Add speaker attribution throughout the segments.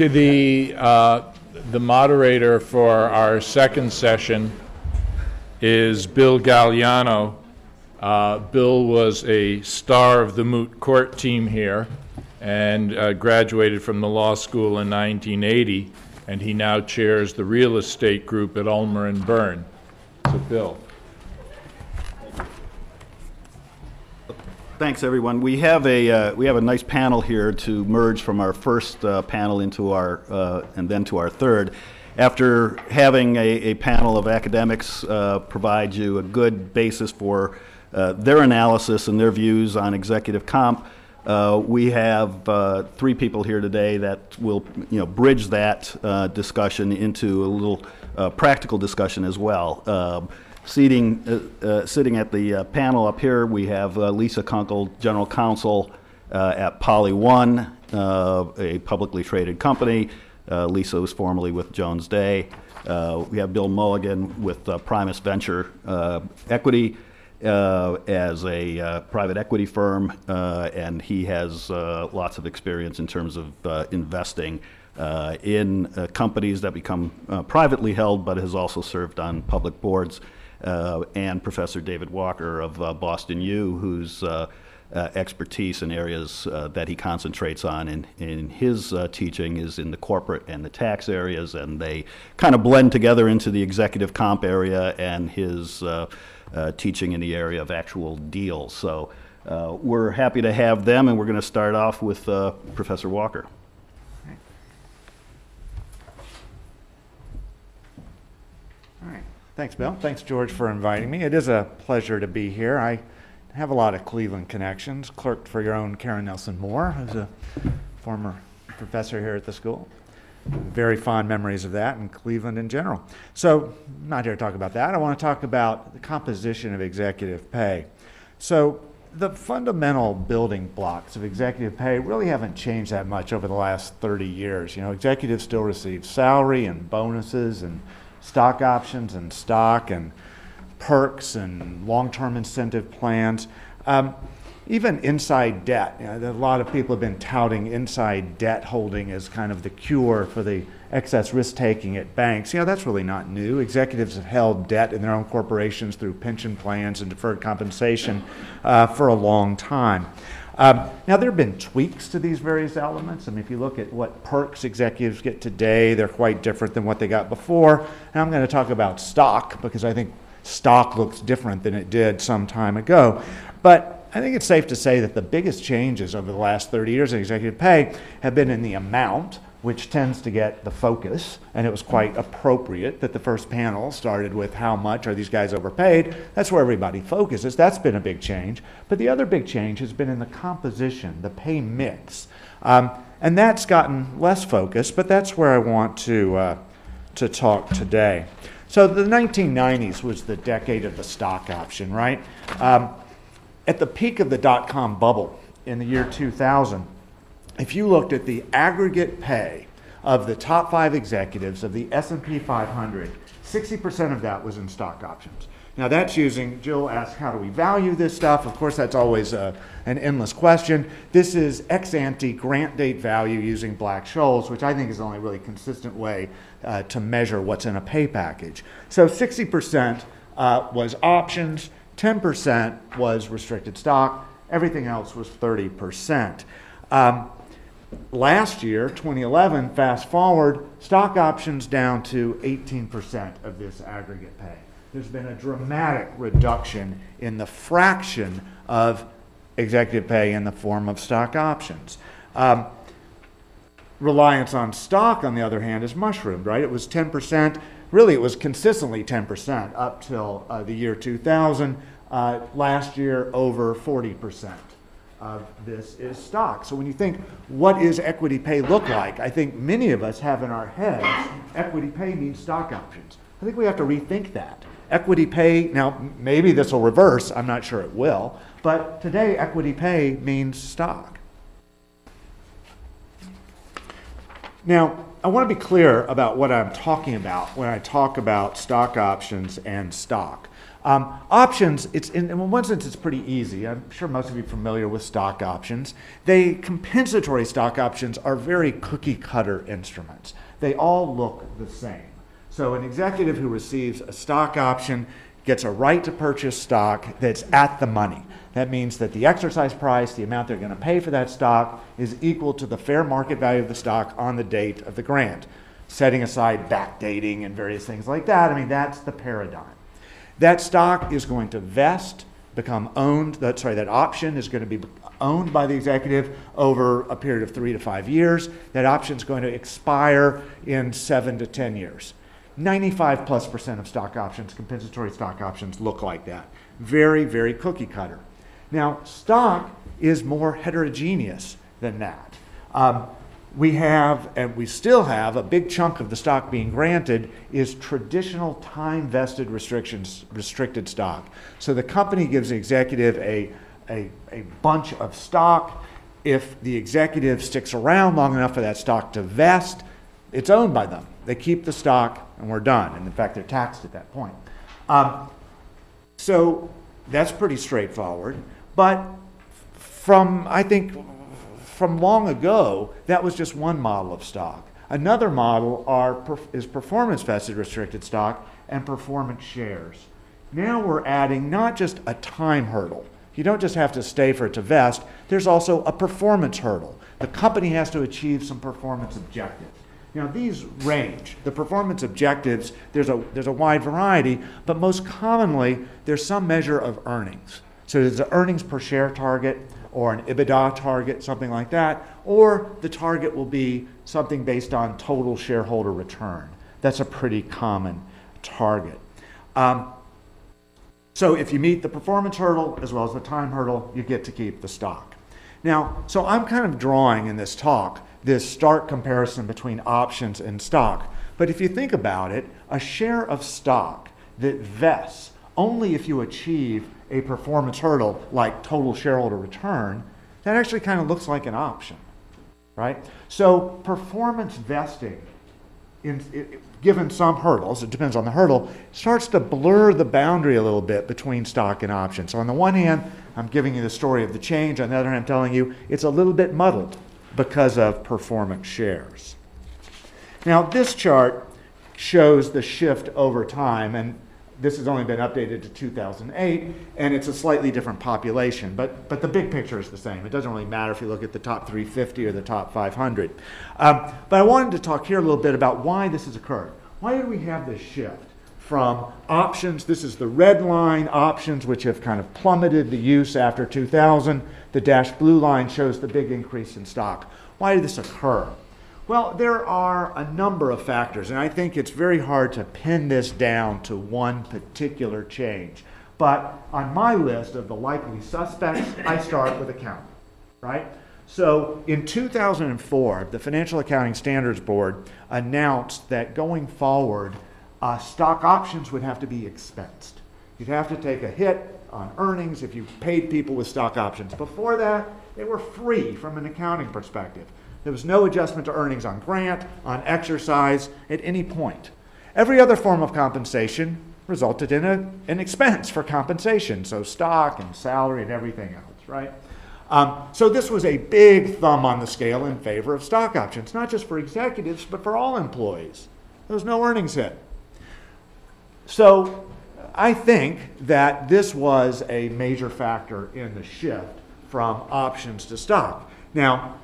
Speaker 1: Okay, the moderator for our second session is Bill Galliano. Bill was a star of the moot court team here and graduated from the law school in 1980, and he now chairs the real estate group at Ulmer and Byrne. So, Bill.
Speaker 2: Thanks, everyone. We have a nice panel here to merge from our first panel into our and then to our third. After having a panel of academics provide you a good basis for their analysis and their views on executive comp, we have three people here today that will, bridge that discussion into a little practical discussion as well. Sitting at the panel up here, we have Lisa Kunkel, General Counsel at Poly One, a publicly traded company. Lisa was formerly with Jones Day. We have Bill Mulligan with Primus Venture Equity as a private equity firm, and he has lots of experience in terms of investing in companies that become privately held, but has also served on public boards. And Professor David Walker of Boston U, whose expertise in areas that he concentrates on in his teaching is in the corporate and the tax areas, and they kind of blend together into the executive comp area and his teaching in the area of actual deals. So we're happy to have them, and we're going to start off with Professor Walker.
Speaker 3: Thanks, Bill. Thanks, George, for inviting me. It is a pleasure to be here. I have a lot of Cleveland connections. Clerked for your own Karen Nelson Moore, who's a former professor here at the school. Very fond memories of that and Cleveland in general. So I'm not here to talk about that. I want to talk about the composition of executive pay. So the fundamental building blocks of executive pay really haven't changed that much over the last 30 years. Executives still receive salary and bonuses and stock options and stock and perks and long-term incentive plans. Even inside debt. A lot of people have been touting inside debt holding as kind of the cure for the excess risk-taking at banks. That's really not new. Executives have held debt in their own corporations through pension plans and deferred compensation for a long time. Now, there have been tweaks to these various elements. If you look at what perks executives get today, they're quite different than what they got before. And I'm going to talk about stock because I think stock looks different than it did some time ago. But I think it's safe to say that the biggest changes over the last 30 years in executive pay have been in the amount, which tends to get the focus, and it was quite appropriate that the first panel started with how much are these guys overpaid. That's where everybody focuses. That's been a big change. But the other big change has been in the composition, the pay mix. And that's gotten less focus, but that's where I want to talk today. So the 1990s was the decade of the stock option, right? At the peak of the dot-com bubble in the year 2000, if you looked at the aggregate pay of the top 5 executives of the S&P 500, 60% of that was in stock options. Now that's using, Jill asked, how do we value this stuff? Of course, that's always an endless question. This is ex-ante grant date value using Black-Scholes, which I think is the only really consistent way to measure what's in a pay package. So 60% was options, 10% was restricted stock, everything else was 30%. Last year, 2011, fast forward, stock options down to 18% of this aggregate pay. There's been a dramatic reduction in the fraction of executive pay in the form of stock options. Reliance on stock, on the other hand, is mushroomed, right? It was 10%. Really, it was consistently 10% up till the year 2000. Last year, over 40% of this is stock. So when you think, what does equity pay look like? I think many of us have in our heads, equity pay means stock options. I think we have to rethink that. Equity pay, now maybe this will reverse, I'm not sure it will, but today equity pay means stock. Now, I want to be clear about what I'm talking about when I talk about stock options and stock. Options, in one sense, it's pretty easy. I'm sure most of you are familiar with stock options. Compensatory stock options are very cookie-cutter instruments. They all look the same. So an executive who receives a stock option gets a right to purchase stock that's at the money. That means that the exercise price, the amount they're going to pay for that stock, is equal to the fair market value of the stock on the date of the grant, setting aside backdating and various things like that. I mean, that's the paradigm. That stock is going to vest, become owned, that option is going to be owned by the executive over a period of 3 to 5 years. That option is going to expire in 7 to 10 years. 95+% of stock options, compensatory stock options, look like that. Very, very cookie cutter. Now, stock is more heterogeneous than that. We have, and we still have, a big chunk of the stock being granted is traditional time-vested restricted stock. So the company gives the executive a bunch of stock. If the executive sticks around long enough for that stock to vest, it's owned by them. They keep the stock and we're done. And in fact, they're taxed at that point. So that's pretty straightforward. But I think from long ago, that was just one model of stock. Another model is performance vested restricted stock and performance shares. Now we're adding not just a time hurdle. You don't just have to stay for it to vest. There's also a performance hurdle. The company has to achieve some performance objectives. Now these range. The performance objectives, there's a wide variety, but most commonly there's some measure of earnings. So there's an earnings per share target or an EBITDA target, something like that, or the target will be something based on total shareholder return. That's a pretty common target. So if you meet the performance hurdle as well as the time hurdle, you get to keep the stock. Now, so I'm kind of drawing in this talk this stark comparison between options and stock. But if you think about it, a share of stock that vests only if you achieve a performance hurdle like total shareholder return, that actually kind of looks like an option, right? So performance vesting, given some hurdles, it depends on the hurdle, starts to blur the boundary a little bit between stock and option. So on the one hand, I'm giving you the story of the change. On the other hand, I'm telling you it's a little bit muddled because of performance shares. Now this chart shows the shift over time, and this has only been updated to 2008, and it's a slightly different population, but the big picture is the same. It doesn't really matter if you look at the top 350 or the top 500. But I wanted to talk here a little bit about why this has occurred. Why did we have this shift from options? This is the red line, options, which have kind of plummeted the use after 2000. The dashed blue line shows the big increase in stock. Why did this occur? Well, there are a number of factors, and I think it's very hard to pin this down to one particular change. But on my list of the likely suspects, I start with accounting, right? So in 2004, the Financial Accounting Standards Board announced that going forward, stock options would have to be expensed. You'd have to take a hit on earnings if you paid people with stock options. Before that, they were free from an accounting perspective. There was no adjustment to earnings on grant, on exercise, at any point. Every other form of compensation resulted in an expense for compensation, so stock and salary and everything else, right? So this was a big thumb on the scale in favor of stock options, not just for executives, but for all employees. There was no earnings hit. So I think that this was a major factor in the shift from options to stock. Now,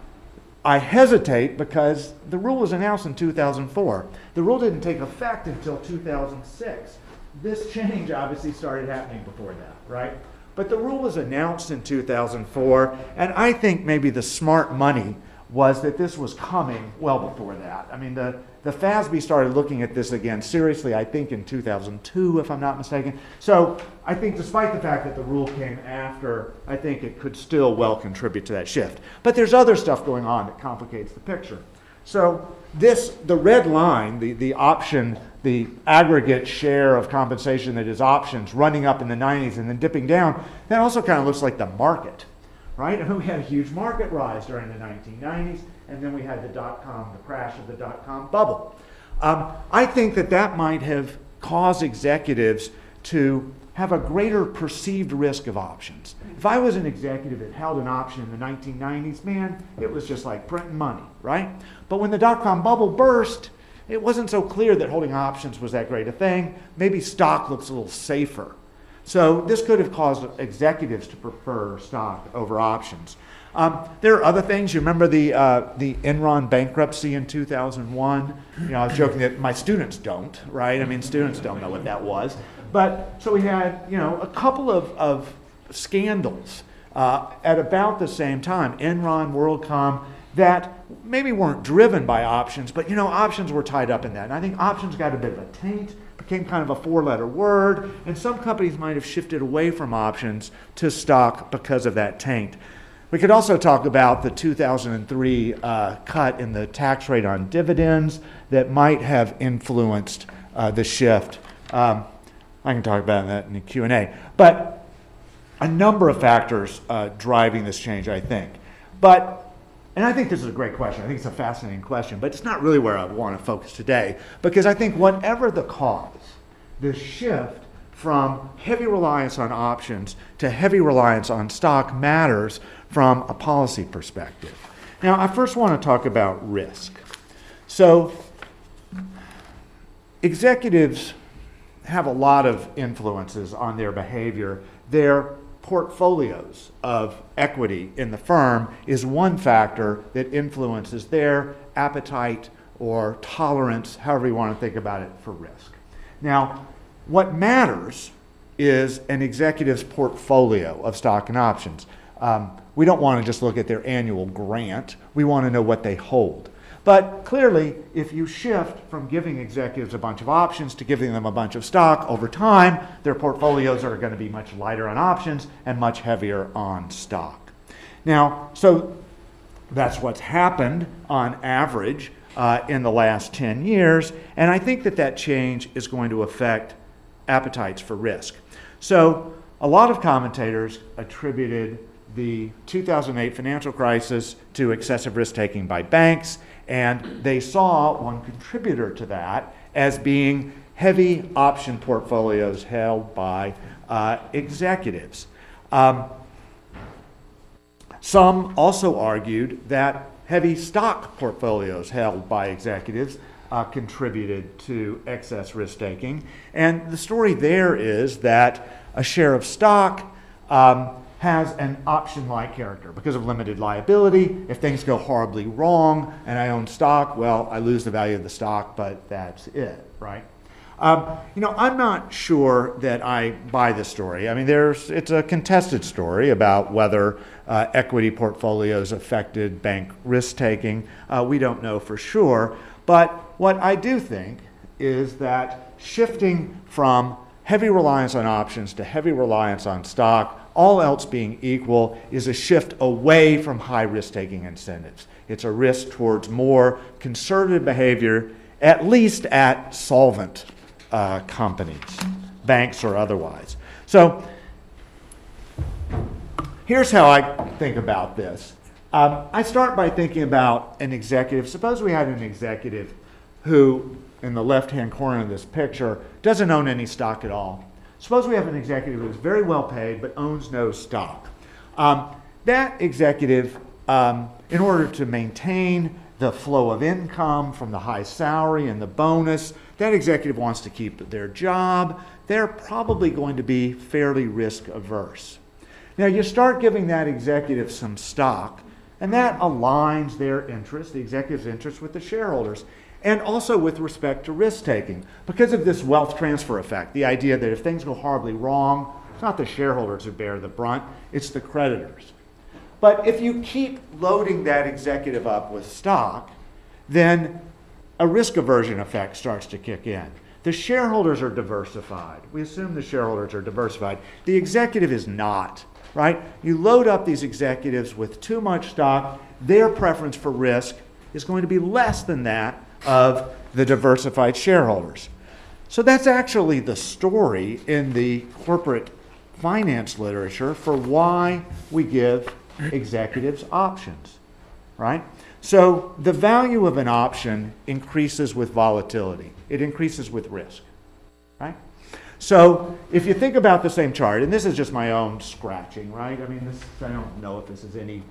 Speaker 3: I hesitate because the rule was announced in 2004. The rule didn't take effect until 2006. This change obviously started happening before that, right? But the rule was announced in 2004, and I think maybe the smart money was that this was coming well before that. I mean, the FASB started looking at this again seriously, I think, in 2002, if I'm not mistaken. So I think despite the fact that the rule came after, I think it could still well contribute to that shift. But there's other stuff going on that complicates the picture. So the red line, the option, the aggregate share of compensation that is options running up in the 90s and then dipping down, that also kind of looks like the market, right? And we had a huge market rise during the 1990s, and then we had the crash of the dot-com bubble. I think that might have caused executives to have a greater perceived risk of options. If I was an executive that held an option in the 1990s, man, it was just like printing money, right? But when the dot-com bubble burst, it wasn't so clear that holding options was that great a thing. Maybe stock looks a little safer. So this could have caused executives to prefer stock over options. There are other things. You remember the Enron bankruptcy in 2001? You know, I was joking that my students don't, right? I mean, students don't know what that was. But so we had, you know, a couple of scandals at about the same time, Enron, WorldCom, that maybe weren't driven by options, but, you know, options were tied up in that. And I think options got a bit of a taint, became kind of a four-letter word, and some companies might have shifted away from options to stock because of that taint. We could also talk about the 2003 cut in the tax rate on dividends that might have influenced the shift. I can talk about that in the Q&A. But a number of factors driving this change, I think. And I think this is a great question. I think it's a fascinating question, but it's not really where I want to focus today, because I think whatever the cause, the shift from heavy reliance on options to heavy reliance on stock matters from a policy perspective. Now, I first want to talk about risk. So, executives have a lot of influences on their behavior. Their portfolios of equity in the firm is one factor that influences their appetite or tolerance, however you want to think about it, for risk. Now, what matters is an executive's portfolio of stock and options. We don't want to just look at their annual grant. We want to know what they hold. But clearly, if you shift from giving executives a bunch of options to giving them a bunch of stock over time, their portfolios are going to be much lighter on options and much heavier on stock. Now, so that's what's happened on average in the last 10 years, and I think that change is going to affect appetites for risk. So a lot of commentators attributed the 2008 financial crisis to excessive risk-taking by banks, and they saw one contributor to that as being heavy option portfolios held by executives. Some also argued that heavy stock portfolios held by executives contributed to excess risk-taking. And the story there is that a share of stock has an option-like character because of limited liability. If things go horribly wrong and I own stock, well, I lose the value of the stock, but that's it, right? You know, I'm not sure that I buy this story. I mean, it's a contested story about whether equity portfolios affected bank risk-taking. We don't know for sure. But what I do think is that shifting from heavy reliance on options to heavy reliance on stock, all else being equal, is a shift away from high risk-taking incentives. It's a risk towards more conservative behavior, at least at solvent companies, banks or otherwise. So here's how I think about this. I start by thinking about an executive. Suppose we had an executive who, in the left-hand corner of this picture, doesn't own any stock at all. Suppose we have an executive who's very well paid but owns no stock. That executive, in order to maintain the flow of income from the high salary and the bonus, that executive wants to keep their job. They're probably going to be fairly risk averse. Now, you start giving that executive some stock, and that aligns their interest, the executive's interest, with the shareholders, and also with respect to risk-taking, because of this wealth transfer effect, the idea that if things go horribly wrong, it's not the shareholders who bear the brunt, it's the creditors. But if you keep loading that executive up with stock, then a risk aversion effect starts to kick in. The shareholders are diversified. We assume the shareholders are diversified. The executive is not, right? You load up these executives with too much stock, their preference for risk is going to be less than that of the diversified shareholders. So that's actually the story in the corporate finance literature for why we give executives options, right? So the value of an option increases with volatility. It increases with risk, right? So if you think about the same chart, and this is just my own scratching, right? I mean, I don't know if this is any,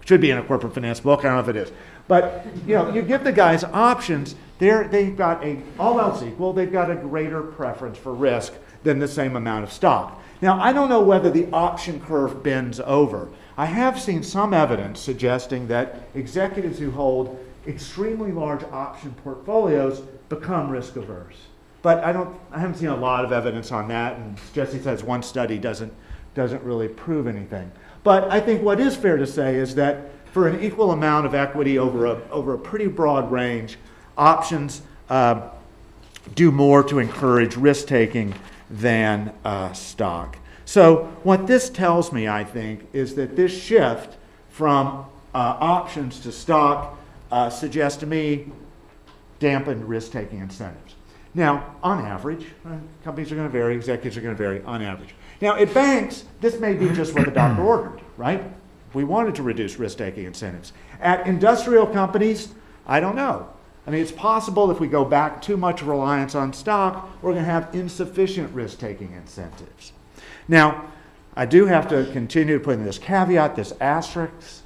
Speaker 3: should be in a corporate finance book. I don't know if it is. But, you give the guys options, they've got all else equal, they've got a greater preference for risk than the same amount of stock. Now, I don't know whether the option curve bends over. I have seen some evidence suggesting that executives who hold extremely large option portfolios become risk averse. But I haven't seen a lot of evidence on that, and Jesse says one study doesn't really prove anything. But I think what is fair to say is that for an equal amount of equity over a pretty broad range, options do more to encourage risk-taking than stock. So what this tells me, I think, is that this shift from options to stock suggests to me dampened risk-taking incentives. Now, on average, companies are going to vary, executives are going to vary on average. Now, at banks, this may be just what the doctor ordered, right? We wanted to reduce risk-taking incentives. At industrial companies, I don't know. I mean, it's possible if we go back too much reliance on stock, we're going to have insufficient risk-taking incentives. Now, I do have to continue to put in this caveat, this asterisk.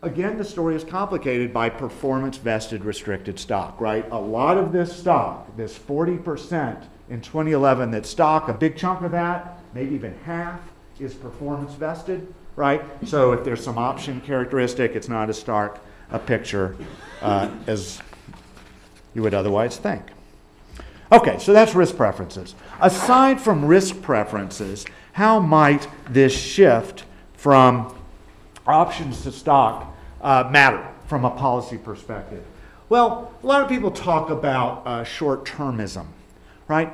Speaker 3: Again, the story is complicated by performance-vested restricted stock, right? A lot of this stock, this 40% in 2011 that's stock, a big chunk of that, maybe even half, is performance-vested, right? So if there's some option characteristic, it's not as stark a picture as you would otherwise think. Okay, so that's risk preferences. Aside from risk preferences, how might this shift from options to stock matter from a policy perspective? Well, a lot of people talk about short-termism, right?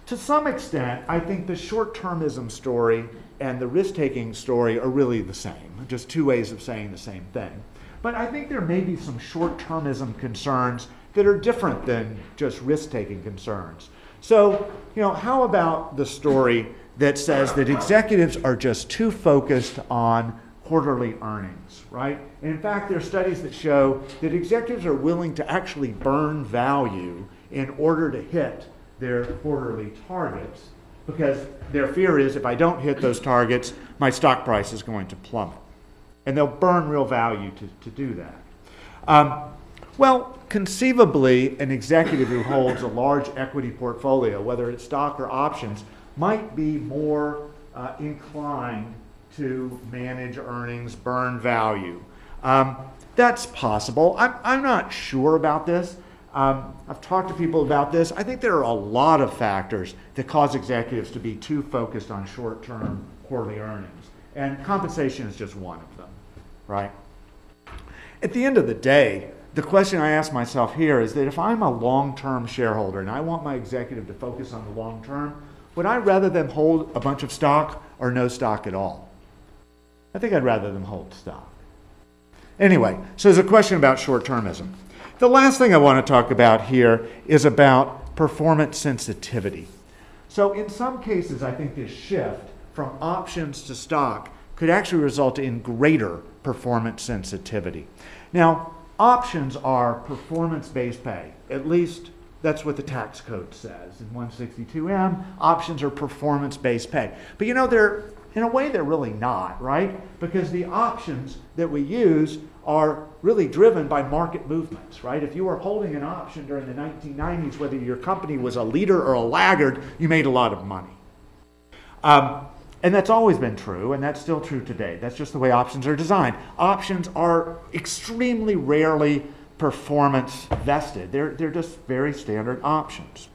Speaker 3: To some extent, I think the short-termism story and the risk-taking story are really the same, just two ways of saying the same thing. But I think there may be some short-termism concerns that are different than just risk-taking concerns. So, how about the story that says that executives are just too focused on quarterly earnings, right? And in fact, there are studies that show that executives are willing to actually burn value in order to hit their quarterly targets, because their fear is if I don't hit those targets, my stock price is going to plummet. And they'll burn real value to do that. Well, conceivably, an executive who holds a large equity portfolio, whether it's stock or options, might be more inclined to manage earnings, burn value. That's possible. I'm not sure about this. I've talked to people about this. I think there are a lot of factors that cause executives to be too focused on short-term quarterly earnings. And compensation is just one of them, right? At the end of the day, the question I ask myself here is that if I'm a long-term shareholder and I want my executive to focus on the long term, would I rather them hold a bunch of stock or no stock at all? I think I'd rather them hold stock. Anyway, so there's a question about short-termism. The last thing I want to talk about here is about performance sensitivity. So in some cases, I think this shift from options to stock could actually result in greater performance sensitivity. Now, options are performance-based pay. At least that's what the tax code says. In 162M, options are performance-based pay. But they're, in a way, they're really not, right? Because the options that we use are really driven by market movements, right? If you were holding an option during the 1990s, whether your company was a leader or a laggard, you made a lot of money. And that's always been true, and that's still true today. That's just the way options are designed. Options are extremely rarely performance vested. They're just very standard options.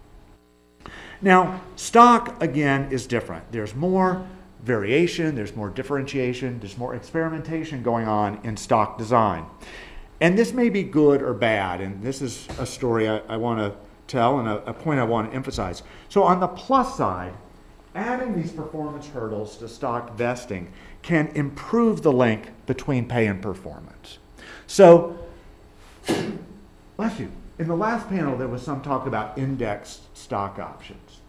Speaker 3: Now, stock, again, is different. There's more variation, there's more differentiation, there's more experimentation going on in stock design. And this may be good or bad, and this is a story I want to tell and a point I want to emphasize. So on the plus side, adding these performance hurdles to stock vesting can improve the link between pay and performance. So, bless you, in the last panel there was some talk about indexed stock options.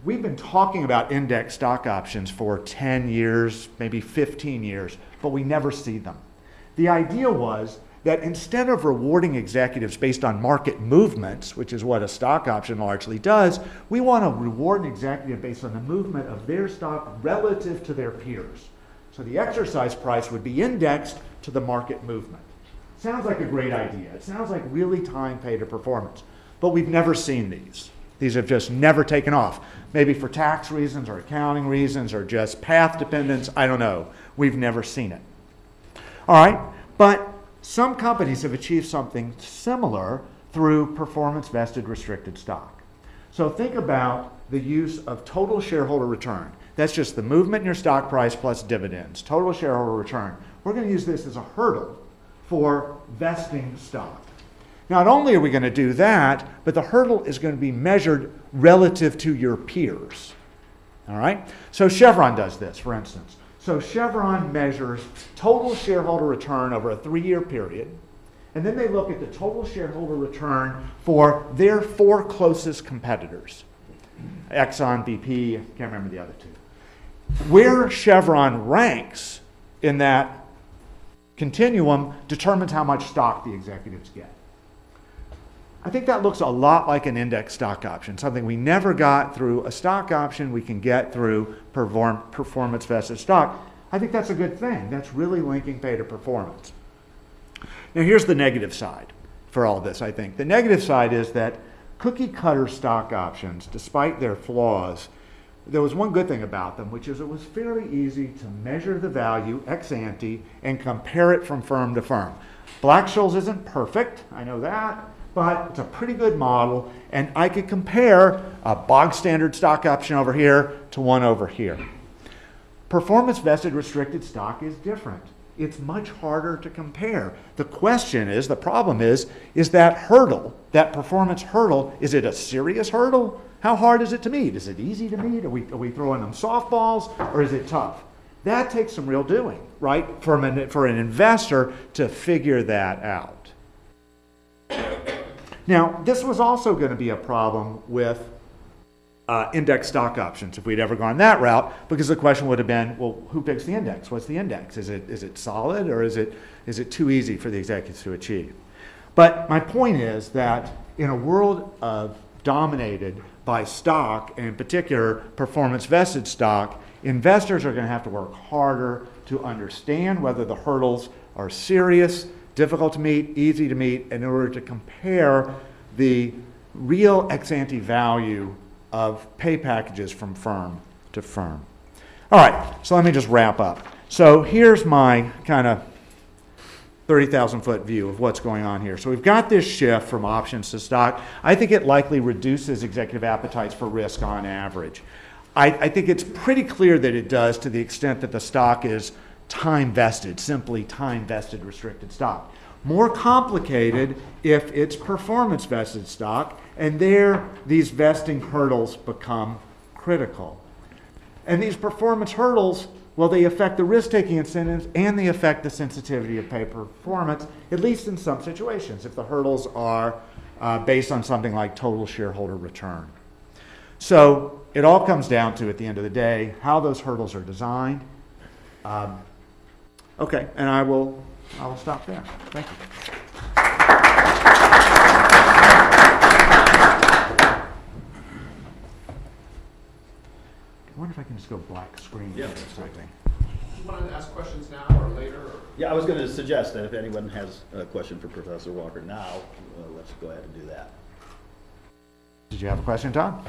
Speaker 3: We've been talking about indexed stock options for 10 years, maybe 15 years, but we never see them. The idea was that instead of rewarding executives based on market movements, which is what a stock option largely does, we want to reward an executive based on the movement of their stock relative to their peers. So the exercise price would be indexed to the market movement. Sounds like a great idea. It sounds like really time pay to performance. But we've never seen these. These have just never taken off. Maybe for tax reasons or accounting reasons or just path dependence, I don't know. We've never seen it. All right, but some companies have achieved something similar through performance vested restricted stock. So think about the use of total shareholder return. That's just the movement in your stock price plus dividends, total shareholder return. We're going to use this as a hurdle for vesting stock. Not only are we going to do that, but the hurdle is going to be measured relative to your peers. All right? So Chevron does this, for instance. So Chevron measures total shareholder return over a 3-year period, and then they look at the total shareholder return for their 4 closest competitors. Exxon, BP, I can't remember the other 2. Where Chevron ranks in that continuum determines how much stock the executives get. I think that looks a lot like an index stock option, something we never got through a stock option we can get through performance vested stock. I think that's a good thing. That's really linking pay to performance. Now here's the negative side for all this, I think. The negative side is that cookie cutter stock options, despite their flaws, there was one good thing about them, which is it was fairly easy to measure the value ex ante and compare it from firm to firm. Black-Scholes isn't perfect, I know that, but it's a pretty good model, and I could compare a bog standard stock option over here to one over here. Performance vested restricted stock is different. It's much harder to compare. The question is, the problem is that hurdle, that performance hurdle, is it a serious hurdle? How hard is it to meet? Is it easy to meet? Are we throwing them softballs, or is it tough? That takes some real doing, right, for an investor to figure that out. Now, this was also going to be a problem with index stock options if we'd ever gone that route, because the question would have been, well, who picks the index? What's the index? Is it solid, or is it too easy for the executives to achieve? But my point is that in a world dominated by stock, and in particular performance vested stock, investors are going to have to work harder to understand whether the hurdles are serious, difficult to meet, easy to meet, in order to compare the real ex-ante value of pay packages from firm to firm. All right, so let me just wrap up. So here's my kind of 30,000-foot view of what's going on here. So we've got this shift from options to stock. I think it likely reduces executive appetites for risk on average. I think it's pretty clear that it does, to the extent that the stock is time vested, simply time vested restricted stock. More complicated if it's performance vested stock, and there these vesting hurdles become critical. And these performance hurdles, well, they affect the risk-taking incentives and they affect the sensitivity of pay performance, at least in some situations, if the hurdles are based on something like total shareholder return. So it all comes down to, at the end of the day, how those hurdles are designed. Okay, and I will stop there. Thank you. I wonder if I can just go black screen.
Speaker 2: Yeah,
Speaker 3: or something.
Speaker 4: Do you want to ask questions now or later? Or?
Speaker 2: Yeah, I was going to suggest that if anyone has a question for Professor Walker now, let's go ahead and do that.
Speaker 3: Did you have a question, Tom?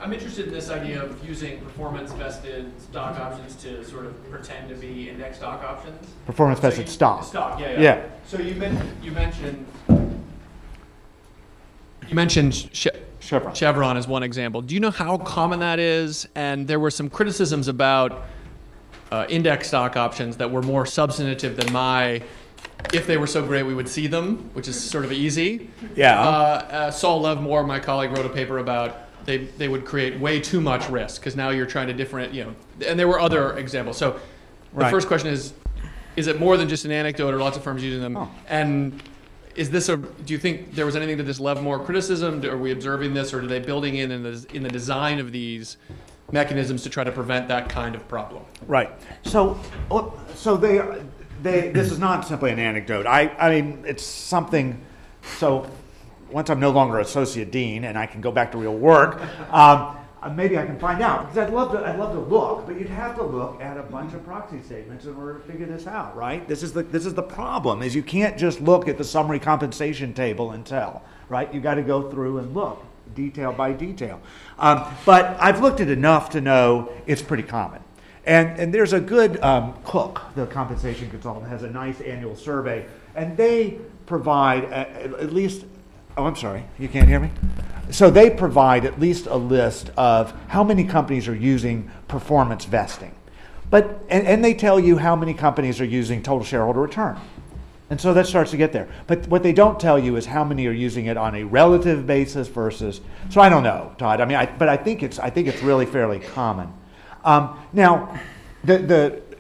Speaker 4: I'm interested in this idea of using performance-vested stock options to sort of pretend to be index stock options.
Speaker 3: Performance-vested stock.
Speaker 4: Stock, yeah.
Speaker 3: Yeah.
Speaker 4: So you mentioned Chevron as one example. Do you know how common that is? And there were some criticisms about index stock options that were more substantive than if they were so great we would see them, which is sort of easy.
Speaker 3: Yeah.
Speaker 4: Saul Lovemore, my colleague, wrote a paper about they would create way too much risk because now you're trying to differentiate, and there were other examples. So the first question is it more than just an anecdote, or lots of firms using them? Oh. And do you think there was anything to this Lovemore criticism? Are we observing this, or are they building in the design of these mechanisms to try to prevent that kind of problem.
Speaker 3: Right. So this is not simply an anecdote. I mean, it's something. So once I'm no longer associate dean and I can go back to real work, maybe I can find out, because I'd love to look, but you'd have to look at a bunch of proxy statements in order to figure this out, right? This is the problem, is you can't just look at the summary compensation table and tell, right? You got to go through and look detail by detail. But I've looked at enough to know it's pretty common. And there's a good Cook, the compensation consultant, has a nice annual survey, and they provide at least, oh, I'm sorry, you can't hear me? So they provide at least a list of how many companies are using performance vesting. And they tell you how many companies are using total shareholder return. And so that starts to get there. But what they don't tell you is how many are using it on a relative basis versus, so I don't know, Todd. I mean, but I think it's really fairly common. Now,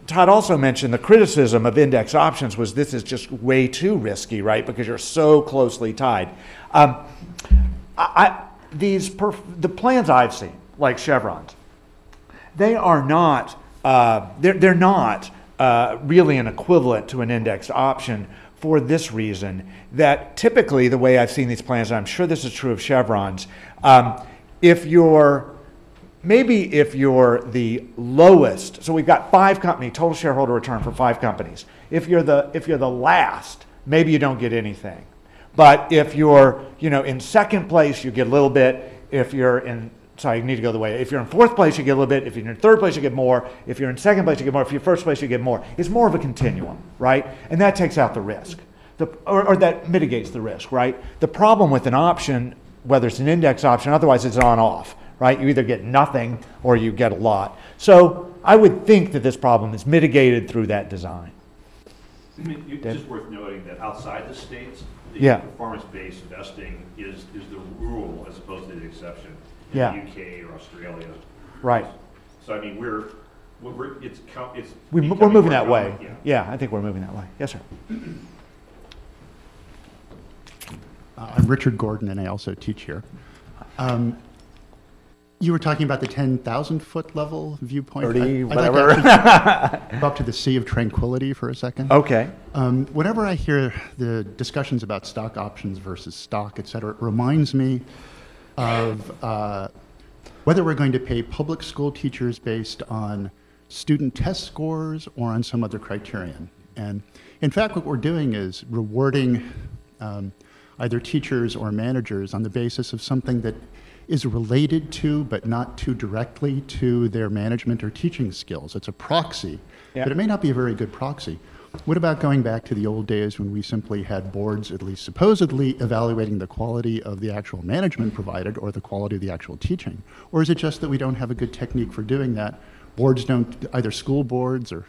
Speaker 3: Todd also mentioned the criticism of index options was this is just way too risky, right? Because you're so closely tied. The plans I've seen, like Chevron's, they are not. They're not really an equivalent to an index option for this reason. That typically the way I've seen these plans, and I'm sure this is true of Chevron's, if you're the lowest, so we've got 5 company total shareholder return for 5 companies. If you're the last, maybe you don't get anything. But if you're in second place, you get a little bit. If you're in, sorry, you need to go the way. If you're in 4th place, you get a little bit. If you're in 3rd place, you get more. If you're in 2nd place, you get more. If you're 1st place, you get more. It's more of a continuum, right? And that takes out the risk, or that mitigates the risk, right? The problem with an option, whether it's an index option, otherwise it's on-off, right? You either get nothing or you get a lot. So I would think that this problem is mitigated through that design.
Speaker 5: I mean, it's just worth noting that outside the states, the performance-based vesting is the rule as opposed to the exception in the UK or Australia.
Speaker 3: Right.
Speaker 5: So I mean, we're
Speaker 3: moving that way. Yeah, I think we're moving that way. Yes, sir.
Speaker 6: I'm Richard Gordon, and I also teach here. You were talking about the 10,000-foot level viewpoint.
Speaker 3: 30, whatever.
Speaker 6: I'd like to go up to the Sea of Tranquility for a second.
Speaker 3: Okay.
Speaker 6: Whenever I hear the discussions about stock options versus stock, et cetera, it reminds me of whether we're going to pay public school teachers based on student test scores or on some other criterion. And in fact, what we're doing is rewarding either teachers or managers on the basis of something that is related to, but not too directly to, their management or teaching skills. It's a proxy, but it may not be a very good proxy. What about going back to the old days when we simply had boards, at least supposedly, evaluating the quality of the actual management provided or the quality of the actual teaching? Or is it just that we don't have a good technique for doing that? Boards don't, either school boards or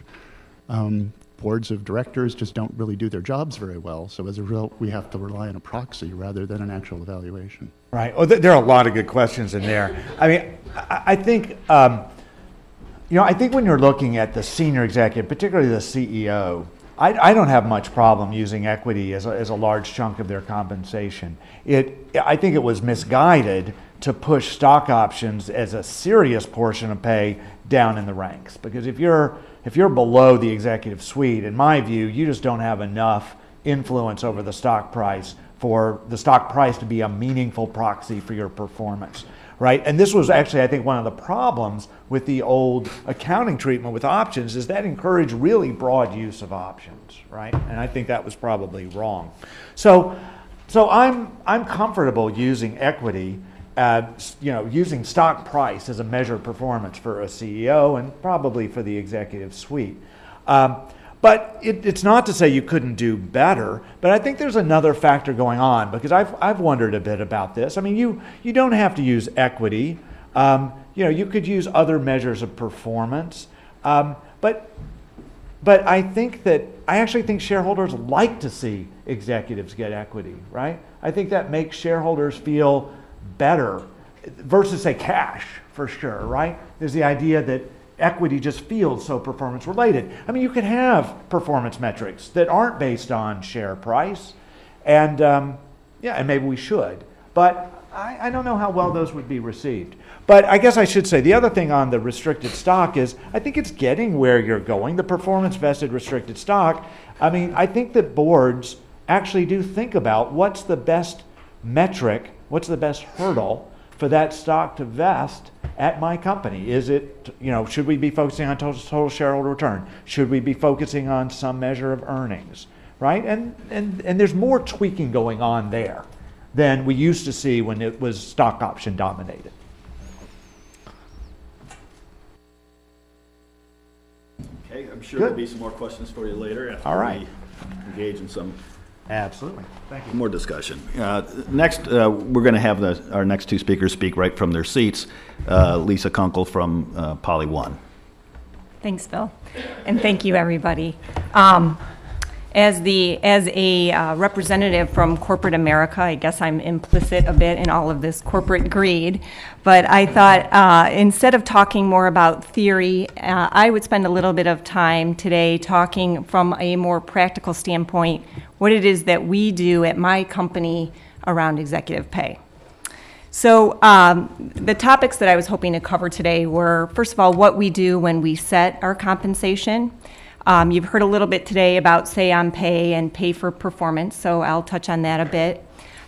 Speaker 6: boards of directors just don't really do their jobs very well. So as a result, we have to rely on a proxy rather than an actual evaluation.
Speaker 3: Right. Oh, there are a lot of good questions in there. I mean, I think, I think when you're looking at the senior executive, particularly the CEO, I don't have much problem using equity as a large chunk of their compensation. I think it was misguided to push stock options as a serious portion of pay down in the ranks, because if you're below the executive suite, in my view, you just don't have enough influence over the stock price for the stock price to be a meaningful proxy for your performance, right? And this was actually, I think, one of the problems with the old accounting treatment with options, is that encouraged really broad use of options, right? And I think that was probably wrong. So I'm comfortable using equity, using stock price as a measure of performance for a CEO and probably for the executive suite. But it's not to say you couldn't do better, but I think there's another factor going on, because I've wondered a bit about this. I mean, you don't have to use equity. You could use other measures of performance. But I actually think shareholders like to see executives get equity, right? I think that makes shareholders feel better versus, say, cash, for sure, right? There's the idea that equity just feels so performance related. I mean, you could have performance metrics that aren't based on share price, and and maybe we should. But I don't know how well those would be received. But I guess I should say the other thing on the restricted stock is I think it's getting where you're going. The performance vested restricted stock, I mean, I think that boards actually do think about what's the best metric, what's the best hurdle for that stock to vest at my company. Is it, should we be focusing on total shareholder return? Should we be focusing on some measure of earnings, right? And there's more tweaking going on there than we used to see when it was stock option dominated.
Speaker 2: Okay, I'm sure
Speaker 3: Good.
Speaker 2: there'll be some more questions for you later after
Speaker 3: All right.
Speaker 2: we engage in some
Speaker 3: Absolutely. Thank you.
Speaker 2: more discussion. Next, we're going to have our next two speakers speak right from their seats. Lisa Kunkel from Poly 1.
Speaker 7: Thanks, Bill, and thank you, everybody. As a representative from corporate America, I guess I'm implicit a bit in all of this corporate greed, but I thought instead of talking more about theory, I would spend a little bit of time today talking from a more practical standpoint, what it is that we do at my company around executive pay. So the topics that I was hoping to cover today were, first of all, what we do when we set our compensation. You've heard a little bit today about say on pay and pay for performance, so I'll touch on that a bit.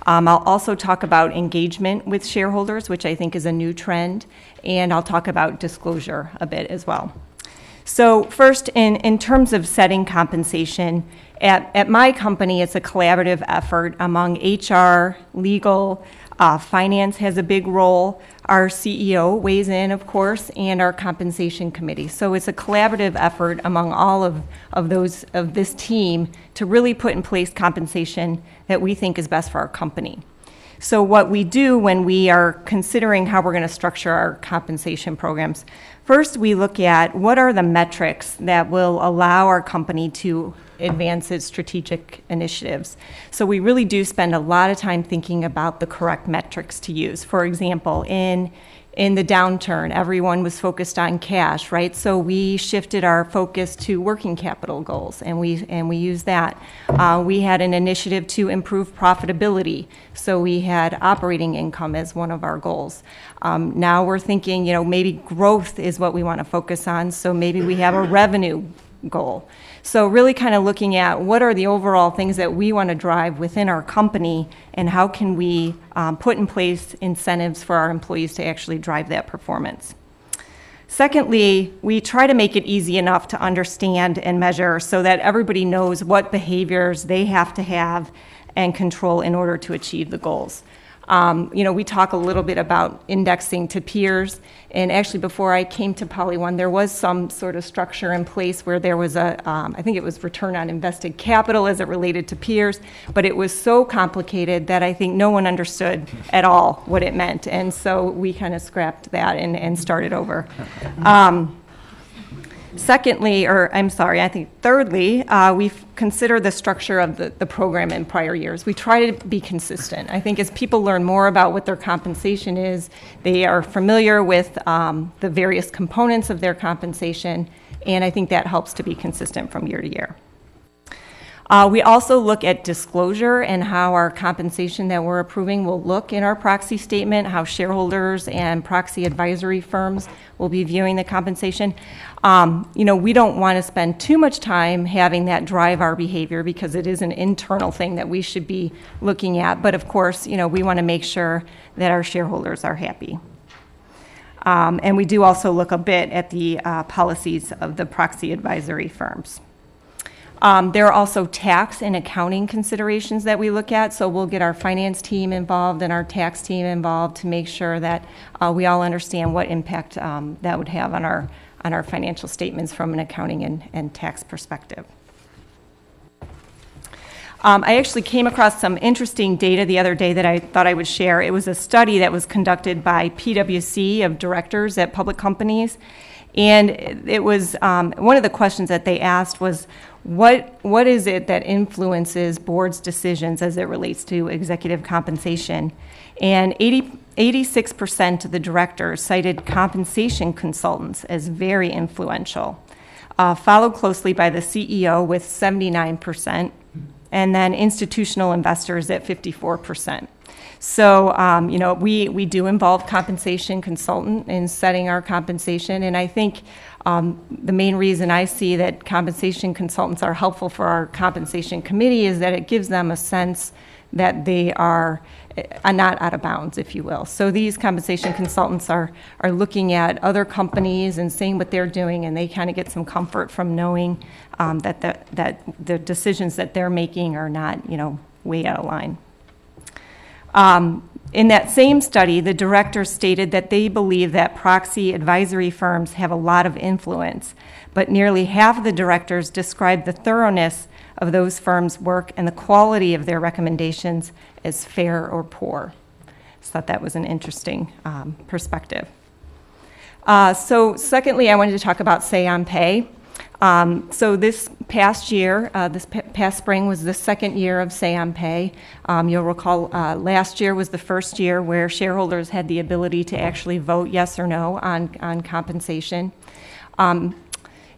Speaker 7: I'll also talk about engagement with shareholders, which I think is a new trend, and I'll talk about disclosure a bit as well. So first, in terms of setting compensation, at my company, it's a collaborative effort among HR, legal, finance has a big role. Our CEO weighs in, of course, and our compensation committee. So it's a collaborative effort among all of this team to really put in place compensation that we think is best for our company. So what we do when we are considering how we're going to structure our compensation programs, first we look at what are the metrics that will allow our company to advance its strategic initiatives. So we really do spend a lot of time thinking about the correct metrics to use. For example, in the downturn, everyone was focused on cash, right? So we shifted our focus to working capital goals, and we used that. We had an initiative to improve profitability, so we had operating income as one of our goals. Now we're thinking, maybe growth is what we want to focus on, so maybe we have a revenue goal. So really kind of looking at what are the overall things that we want to drive within our company and how can we put in place incentives for our employees to actually drive that performance. Secondly, we try to make it easy enough to understand and measure so that everybody knows what behaviors they have to have and control in order to achieve the goals. We talk a little bit about indexing to peers, and actually before I came to Poly 1, there was some sort of structure in place where there was I think it was return on invested capital as it related to peers, but it was so complicated that I think no one understood at all what it meant, and so we kind of scrapped that and started over. Thirdly, we've considered the structure of the program in prior years. We try to be consistent. I think as people learn more about what their compensation is, they are familiar with the various components of their compensation, and I think that helps to be consistent from year to year. We also look at disclosure and how our compensation that we're approving will look in our proxy statement, how shareholders and proxy advisory firms will be viewing the compensation. We don't want to spend too much time having that drive our behavior because it is an internal thing that we should be looking at. But of course, we want to make sure that our shareholders are happy. And we do also look a bit at the policies of the proxy advisory firms. There are also tax and accounting considerations that we look at, so we'll get our finance team involved and our tax team involved to make sure that we all understand what impact that would have on our financial statements from an accounting and tax perspective. I actually came across some interesting data the other day that I thought I would share. It was a study that was conducted by PwC of directors at public companies, and it was one of the questions that they asked was, what is it that influences boards' decisions as it relates to executive compensation? And 86% of the directors cited compensation consultants as very influential, followed closely by the CEO with 79%, and then institutional investors at 54%. So, you know, we do involve compensation consultant in setting our compensation, and I think the main reason I see that compensation consultants are helpful for our compensation committee is that it gives them a sense that they are not out of bounds, if you will. So these compensation consultants are looking at other companies and seeing what they're doing, and they kind of get some comfort from knowing that the decisions that they're making are not, you know, way out of line. In that same study, the director stated that they believe that proxy advisory firms have a lot of influence, but nearly half of the directors described the thoroughness of those firms' work and the quality of their recommendations as fair or poor. So I thought that was an interesting perspective. So secondly, I wanted to talk about Say on Pay. So this past year, past spring was the second year of Say on Pay. You'll recall last year was the first year where shareholders had the ability to actually vote yes or no on compensation.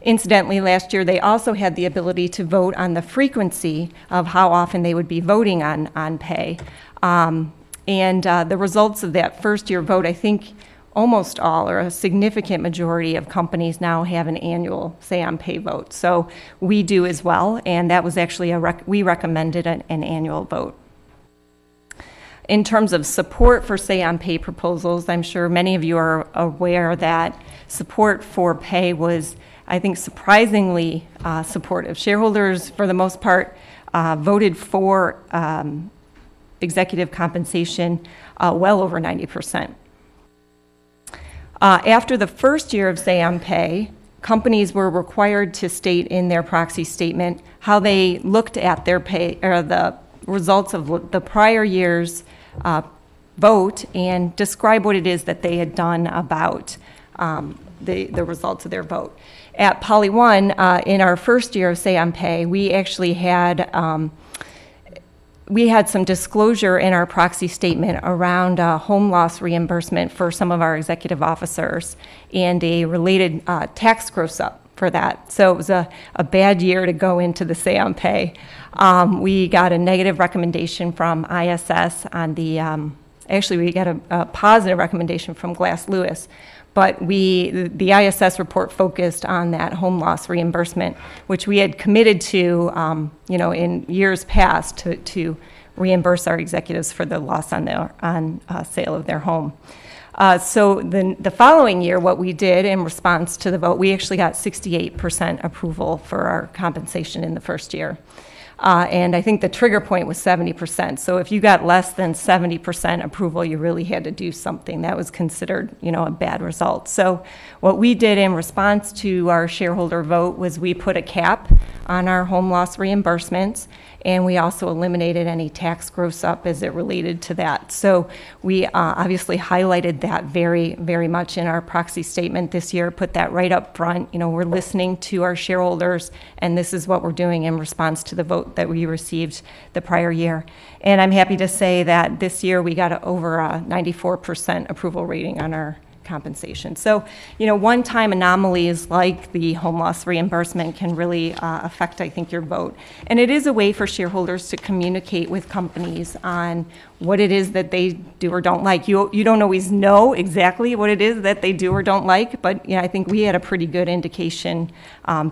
Speaker 7: Incidentally, last year they also had the ability to vote on the frequency of how often they would be voting on pay. The results of that first year vote, I think almost all or a significant majority of companies now have an annual Say on Pay vote. So we do as well, and that was actually we recommended an annual vote. In terms of support for Say on Pay proposals, I'm sure many of you are aware that support for pay was, I think, surprisingly supportive. Shareholders, for the most part, voted for executive compensation well over 90%. After the first year of Say on Pay, companies were required to state in their proxy statement how they looked at their pay or the results of the prior year's vote and describe what it is that they had done about the results of their vote. At Poly One, in our first year of Say on Pay, we actually had some disclosure in our proxy statement around home loss reimbursement for some of our executive officers and a related tax gross up for that. So it was a bad year to go into the Say on Pay. We got a negative recommendation from ISS on the, actually we got a positive recommendation from Glass Lewis. But the ISS report focused on that home loss reimbursement, which we had committed to, you know, in years past to reimburse our executives for the loss on sale of their home. So the following year, what we did in response to the vote, we actually got 68% approval for our compensation in the first year. And I think the trigger point was 70%. So if you got less than 70% approval, you really had to do something. That was considered, you know, a bad result. So what we did in response to our shareholder vote was we put a cap on our home loss reimbursements, and we also eliminated any tax gross up as it related to that. So we obviously highlighted that very, very much in our proxy statement this year, put that right up front. You know, we're listening to our shareholders, and this is what we're doing in response to the vote that we received the prior year. And I'm happy to say that this year we got over a 94% approval rating on our compensation. So, you know, one-time anomalies like the home loss reimbursement can really affect, I think, your vote. And it is a way for shareholders to communicate with companies on what it is that they do or don't like. You don't always know exactly what it is that they do or don't like, but you know, I think we had a pretty good indication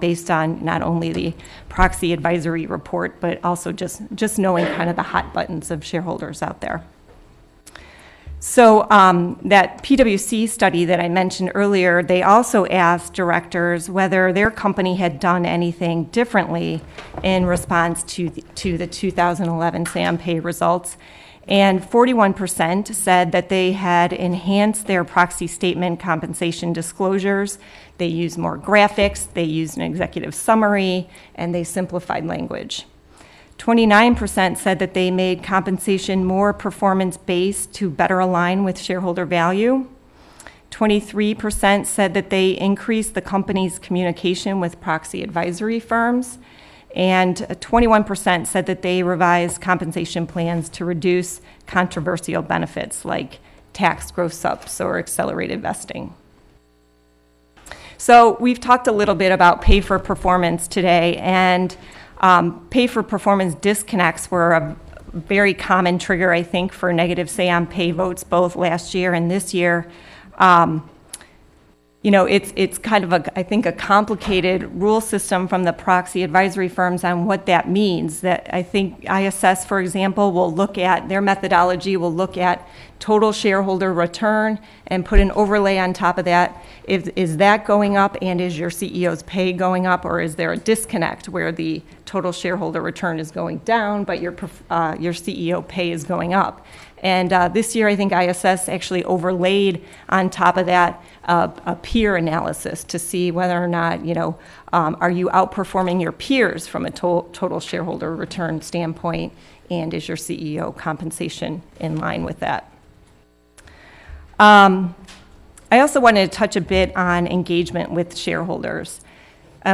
Speaker 7: based on not only the proxy advisory report, but also just knowing kind of the hot buttons of shareholders out there. So that PwC study that I mentioned earlier, they also asked directors whether their company had done anything differently in response to the 2011 Say on Pay results. And 41% said that they had enhanced their proxy statement compensation disclosures. They used more graphics, they used an executive summary, and they simplified language. 29% said that they made compensation more performance-based to better align with shareholder value. 23% said that they increased the company's communication with proxy advisory firms. And 21% said that they revised compensation plans to reduce controversial benefits like tax gross-ups or accelerated vesting. So we've talked a little bit about pay for performance today, and pay for performance disconnects were very common trigger, I think, for negative say on pay votes both last year and this year. You know, it's kind of I think a complicated rule system from the proxy advisory firms on what that means. That I think ISS, for example, will look at their methodology, will look at total shareholder return and put an overlay on top of that. Is that going up, and is your CEO's pay going up, or is there a disconnect where the total shareholder return is going down, but your CEO pay is going up? And this year, I think ISS actually overlaid on top of that a peer analysis to see whether or not, you know, are you outperforming your peers from a total shareholder return standpoint, and is your CEO compensation in line with that? I also wanted to touch a bit on engagement with shareholders.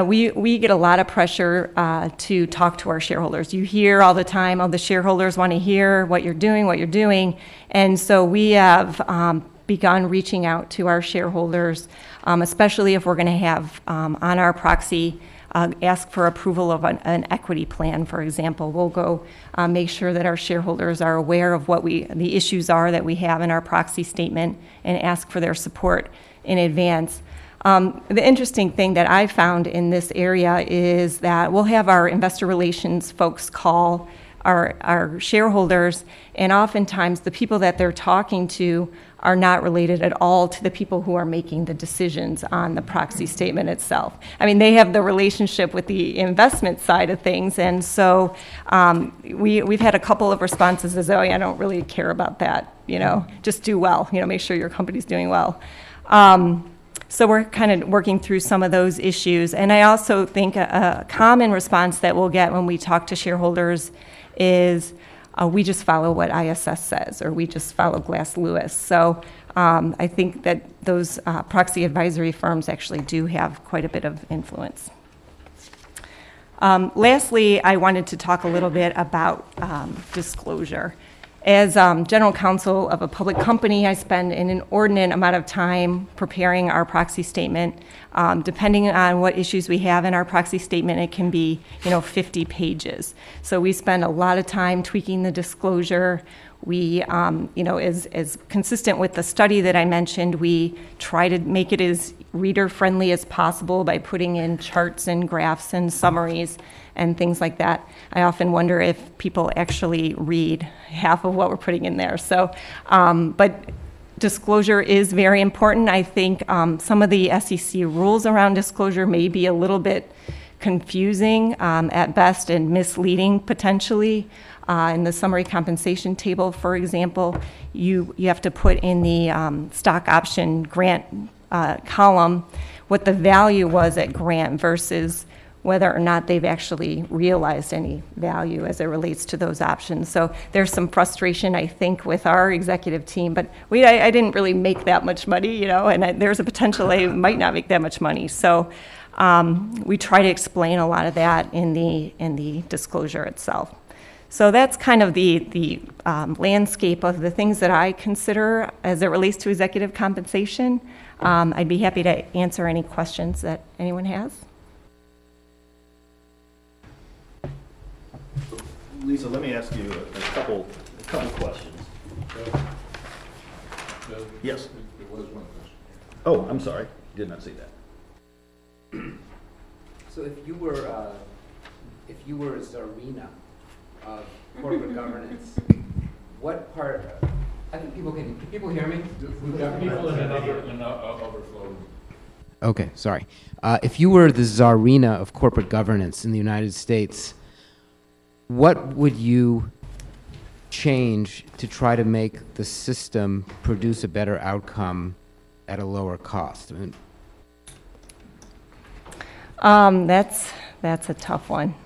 Speaker 7: We get a lot of pressure to talk to our shareholders. You hear all the time, oh, the shareholders want to hear what you're doing. And so we have begun reaching out to our shareholders, especially if we're going to have on our proxy ask for approval of an equity plan, for example. We'll go make sure that our shareholders are aware of what the issues are that we have in our proxy statement and ask for their support in advance. The interesting thing that I found in this area is that we'll have our investor relations folks call our shareholders, and oftentimes the people that they're talking to are not related at all to the people who are making the decisions on the proxy statement itself. I mean, they have the relationship with the investment side of things, and so we've had a couple of responses as, oh, yeah, I don't really care about that, you know, just do well, you know, make sure your company's doing well. So we're kind of working through some of those issues. And I also think a common response that we'll get when we talk to shareholders is we just follow what ISS says, or we just follow Glass Lewis. So I think that those proxy advisory firms actually do have quite a bit of influence. Lastly, I wanted to talk a little bit about disclosure. As general counsel of a public company, I spend an inordinate amount of time preparing our proxy statement. Depending on what issues we have in our proxy statement, it can be, 50 pages. So we spend a lot of time tweaking the disclosure. We, as consistent with the study that I mentioned, we try to make it as reader-friendly as possible by putting in charts and graphs and summaries and things like that. I often wonder if people actually read half of what we're putting in there. So, but disclosure is very important. I think some of the SEC rules around disclosure may be a little bit confusing at best and misleading potentially. In the summary compensation table, for example, you have to put in the stock option grant column what the value was at grant versus whether or not they've actually realized any value as it relates to those options. So there's some frustration, I think, with our executive team, but I didn't really make that much money, and there's a potential I might not make that much money. So we try to explain a lot of that in the disclosure itself. So that's kind of the landscape of the things that I consider as it relates to executive compensation. I'd be happy to answer any questions that anyone has.
Speaker 2: Lisa, let me ask you a couple questions. Yes.
Speaker 1: There was one question.
Speaker 2: Oh, I'm sorry. Did not see that.
Speaker 8: So if you were a czarina of corporate governance, what part? I think can people hear me?
Speaker 1: We've got people in an overflow.
Speaker 8: Okay, sorry. If you were the czarina of corporate governance in the United States, what would you change to try to make the system produce a better outcome at a lower cost?
Speaker 7: That's a tough one.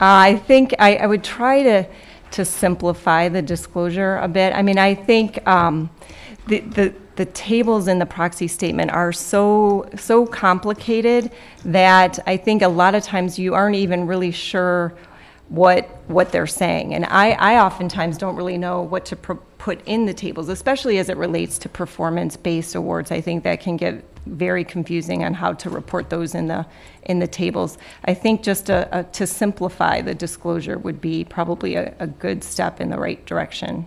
Speaker 7: I think I would try to simplify the disclosure a bit. I mean, I think the tables in the proxy statement are so complicated that I think a lot of times you aren't even really sure what they're saying. And I oftentimes don't really know what to put in the tables, especially as it relates to performance-based awards. I think that can get very confusing on how to report those in the tables. I think just to simplify the disclosure would be probably a good step in the right direction.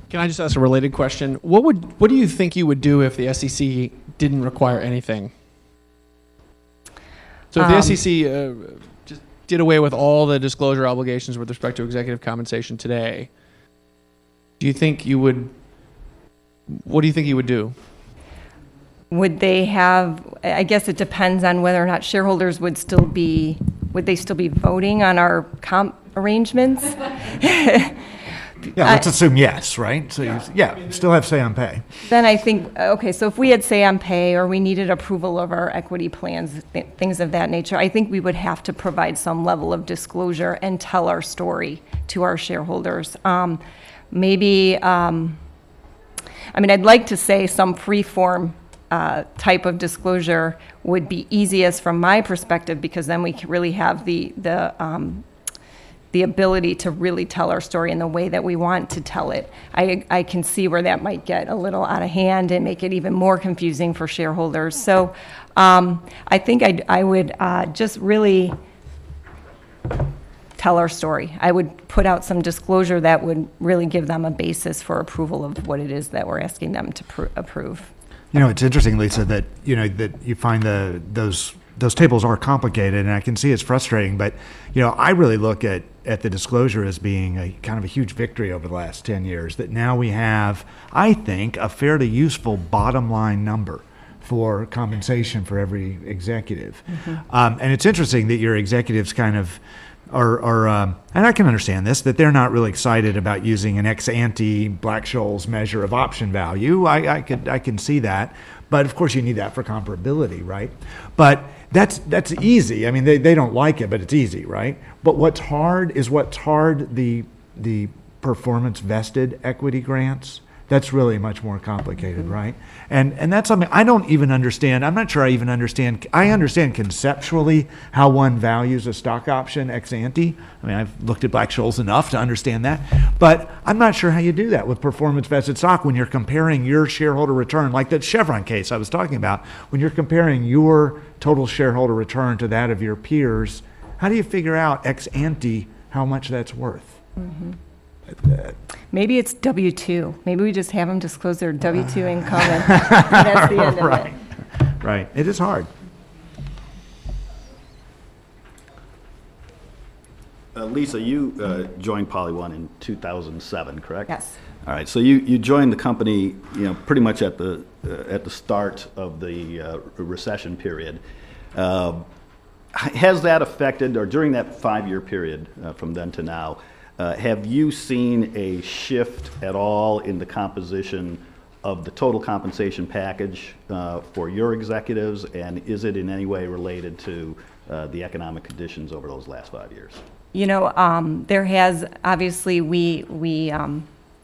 Speaker 4: Can I just ask a related question? What do you think you would do if the SEC didn't require anything? So if the SEC just did away with all the disclosure obligations with respect to executive compensation today, do you think you would? What do you think you would do?
Speaker 7: Would they have? I guess it depends on whether or not shareholders would still be. Would they still be voting on our comp arrangements?
Speaker 9: Yeah, let's assume yes, right? So you still have say on pay.
Speaker 7: Then I think, okay, so if we had say on pay or we needed approval of our equity plans, things of that nature, I think we would have to provide some level of disclosure and tell our story to our shareholders. Maybe, I mean, I'd like to say some free-form type of disclosure would be easiest from my perspective, because then we can really have the ability to really tell our story in the way that we want to tell it. I can see where that might get a little out of hand and make it even more confusing for shareholders. So I think I would just really tell our story. I would put out some disclosure that would really give them a basis for approval of what it is that we're asking them to approve.
Speaker 9: You know, it's interesting, Lisa, that you find those tables are complicated, and I can see it's frustrating. But I really look at the disclosure as being a kind of a huge victory over the last 10 years. That now we have, I think, a fairly useful bottom line number for compensation for every executive. Mm-hmm. And it's interesting that your executives kind of are and I can understand this, that they're not really excited about using an ex-ante Black-Scholes measure of option value. I can see that. But of course you need that for comparability, right? But that's easy. I mean, they don't like it, but it's easy, right? But what's hard, the performance vested equity grants. That's really much more complicated, mm-hmm. right? And that's something I don't even understand. I'm not sure I even understand. I understand conceptually how one values a stock option ex ante. I mean, I've looked at Black-Scholes enough to understand that. But I'm not sure how you do that with performance vested stock when you're comparing your shareholder return, like that Chevron case I was talking about. When you're comparing your total shareholder return to that of your peers, how do you figure out ex ante how much that's worth?
Speaker 7: Mm-hmm. Maybe it's W-2. Maybe we just have them disclose their W-2 income, and that's the end of it.
Speaker 9: Right. It is hard.
Speaker 2: Lisa, you joined PolyOne in 2007, correct?
Speaker 7: Yes.
Speaker 2: All right. So you joined the company, pretty much at the start of the recession period. Has that affected, or during that 5-year period from then to now, have you seen a shift at all in the composition of the total compensation package for your executives, and is it in any way related to the economic conditions over those last 5 years?
Speaker 7: There has, obviously, we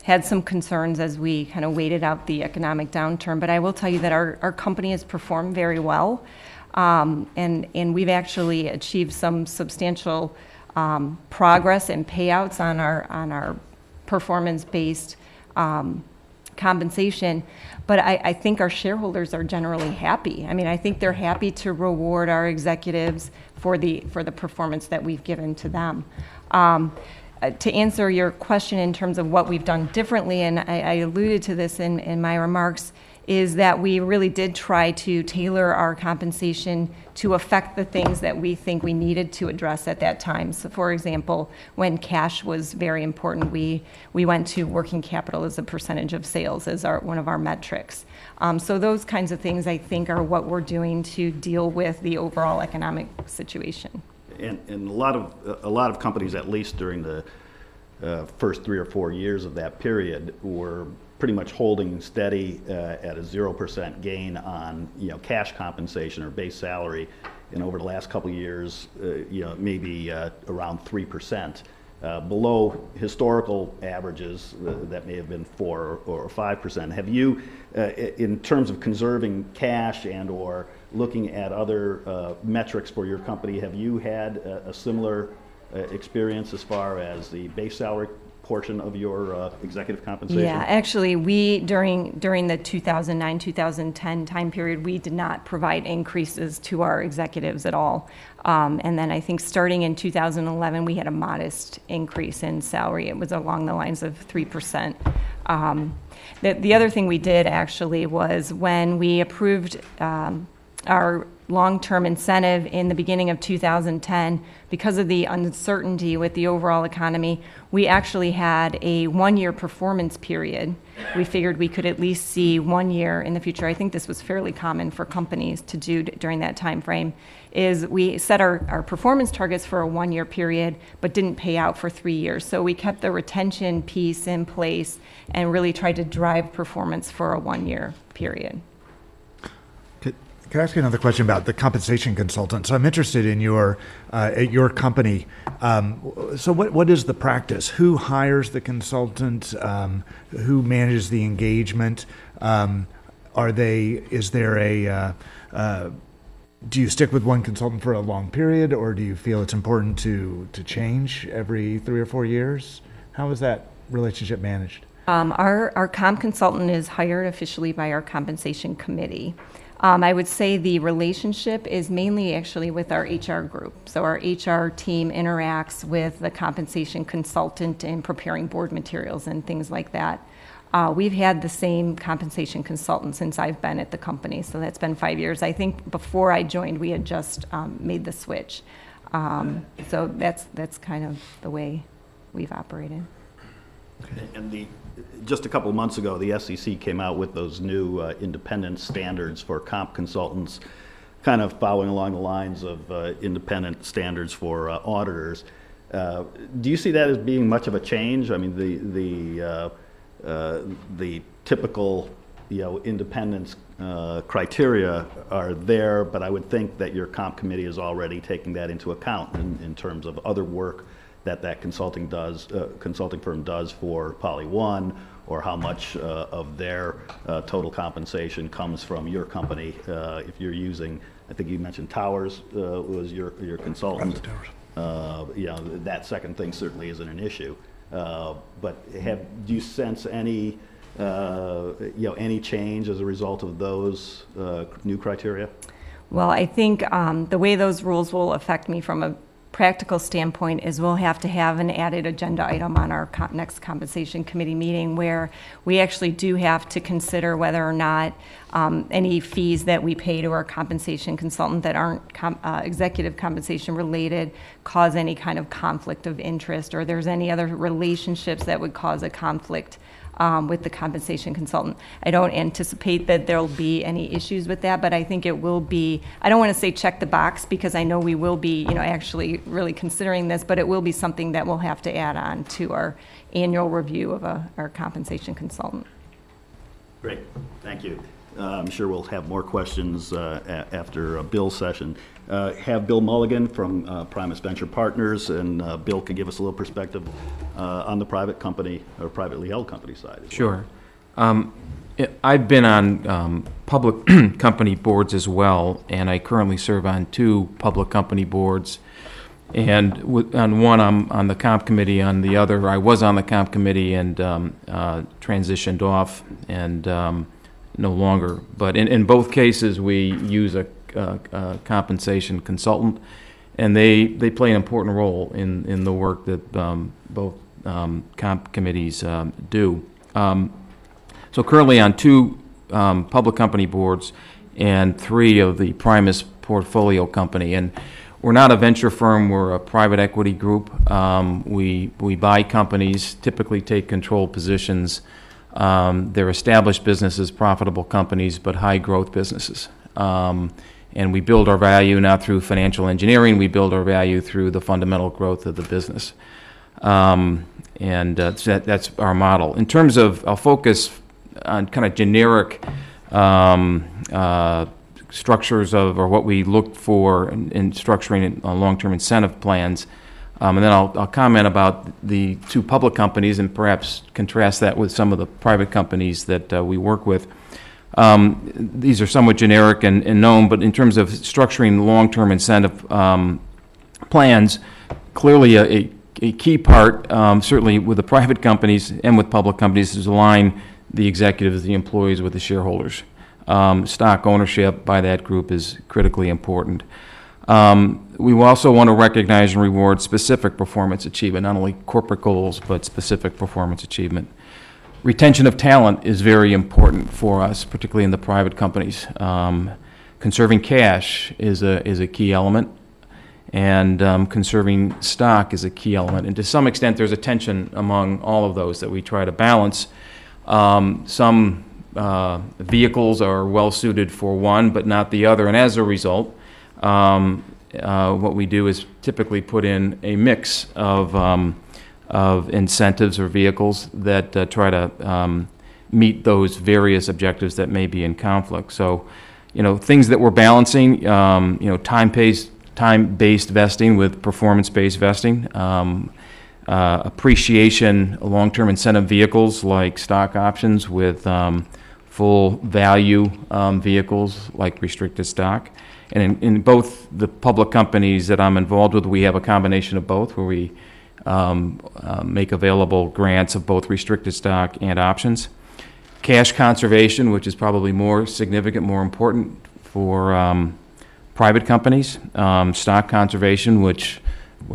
Speaker 7: had some concerns as we kind of waited out the economic downturn, but I will tell you that our company has performed very well, and we've actually achieved some substantial progress and payouts on our performance-based compensation, but I think our shareholders are generally happy. I mean, I think they're happy to reward our executives for the performance that we've given to them. To answer your question in terms of what we've done differently, and I alluded to this in my remarks, is that we really did try to tailor our compensation to affect the things that we think we needed to address at that time. So for example, when cash was very important, we went to working capital as a percentage of sales as one of our metrics. So those kinds of things, I think, are what we're doing to deal with the overall economic situation.
Speaker 2: And a lot of companies, at least during the first 3 or 4 years of that period, were pretty much holding steady at a 0% gain on cash compensation or base salary, and over the last couple of years, maybe around 3%. below historical averages that may have been 4 or 5%. Have you, in terms of conserving cash and or looking at other metrics for your company, have you had a similar experience as far as the base salary portion of your executive compensation?
Speaker 7: Yeah, actually, we, during the 2009-2010 time period, we did not provide increases to our executives at all. And then I think starting in 2011, we had a modest increase in salary. It was along the lines of 3%. The other thing we did actually was when we approved our long-term incentive in the beginning of 2010, because of the uncertainty with the overall economy, we actually had a one-year performance period. We figured we could at least see 1 year in the future. I think this was fairly common for companies to do during that time frame, is we set our performance targets for a 1 year period, but didn't pay out for 3 years. So we kept the retention piece in place and really tried to drive performance for a 1 year period.
Speaker 9: Can I ask you another question about the compensation consultant? So I'm interested in at your company. So what is the practice? Who hires the consultant? Who manages the engagement? Do you stick with one consultant for a long period, or do you feel it's important to change every 3 or 4 years? How is that relationship managed?
Speaker 7: Our comp consultant is hired officially by our compensation committee. I would say the relationship is mainly actually with our HR group. So our HR team interacts with the compensation consultant in preparing board materials and things like that. We've had the same compensation consultant since I've been at the company, so that's been 5 years. I think before I joined, we had just made the switch. So that's kind of the way we've operated.
Speaker 2: And just a couple of months ago, the SEC came out with those new independent standards for comp consultants, kind of following along the lines of independent standards for auditors. Do you see that as being much of a change? I mean, the typical, independence criteria are there, but I would think that your comp committee is already taking that into account in terms of other work that consulting firm does for Poly One, or how much of their total compensation comes from your company. If you're using, I think you mentioned Towers was your consultant. That second thing certainly isn't an issue. But do you sense any change as a result of those new criteria?
Speaker 7: Well, I think the way those rules will affect me from a practical standpoint is we'll have to have an added agenda item on our next compensation committee meeting, where we actually do have to consider whether or not any fees that we pay to our compensation consultant that aren't executive compensation related cause any kind of conflict of interest, or there's any other relationships that would cause a conflict with the compensation consultant. I don't anticipate that there'll be any issues with that, but I think it will be, I don't want to say check the box, because I know we will be, actually really considering this, but it will be something that we'll have to add on to our annual review of our compensation consultant.
Speaker 2: Great, thank you. I'm sure we'll have more questions after Bill's session. Have Bill Mulligan from Primus Venture Partners, and Bill could give us a little perspective on the private company or privately held company side.
Speaker 10: Sure. I've been on public company boards as well, and I currently serve on 2 public company boards. And on one, I'm on the comp committee. On the other, I was on the comp committee and transitioned off and no longer. But in both cases, we use a compensation consultant, and they play an important role in the work that both comp committees do. So currently on 2 public company boards and 3 of the Primus portfolio company. And we're not a venture firm, we're a private equity group. We buy companies, typically take control positions. They're established businesses, profitable companies, but high growth businesses. And we build our value not through financial engineering, we build our value through the fundamental growth of the business. So that's our model. In terms of, I'll focus on kind of generic structures of, or what we look for in structuring long-term incentive plans. And then I'll comment about the two public companies and perhaps contrast that with some of the private companies that we work with. These are somewhat generic and known, but in terms of structuring long-term incentive plans, clearly a key part, certainly with the private companies and with public companies, is align the executives, the employees with the shareholders. Stock ownership by that group is critically important. We also want to recognize and reward specific performance achievement, not only corporate goals, but specific performance achievement. Retention of talent is very important for us, particularly in the private companies. Conserving cash is a key element, and conserving stock is a key element. And to some extent, there's a tension among all of those that we try to balance. Some vehicles are well suited for one, but not the other, and as a result, what we do is typically put in a mix of incentives or vehicles that try to meet those various objectives that may be in conflict. So, things that we're balancing, time-based vesting with performance-based vesting, appreciation, long-term incentive vehicles like stock options with full value vehicles like restricted stock. And in both the public companies that I'm involved with, we have a combination of both, where we make available grants of both restricted stock and options. Cash conservation, which is probably more significant, more important for private companies. Stock conservation, where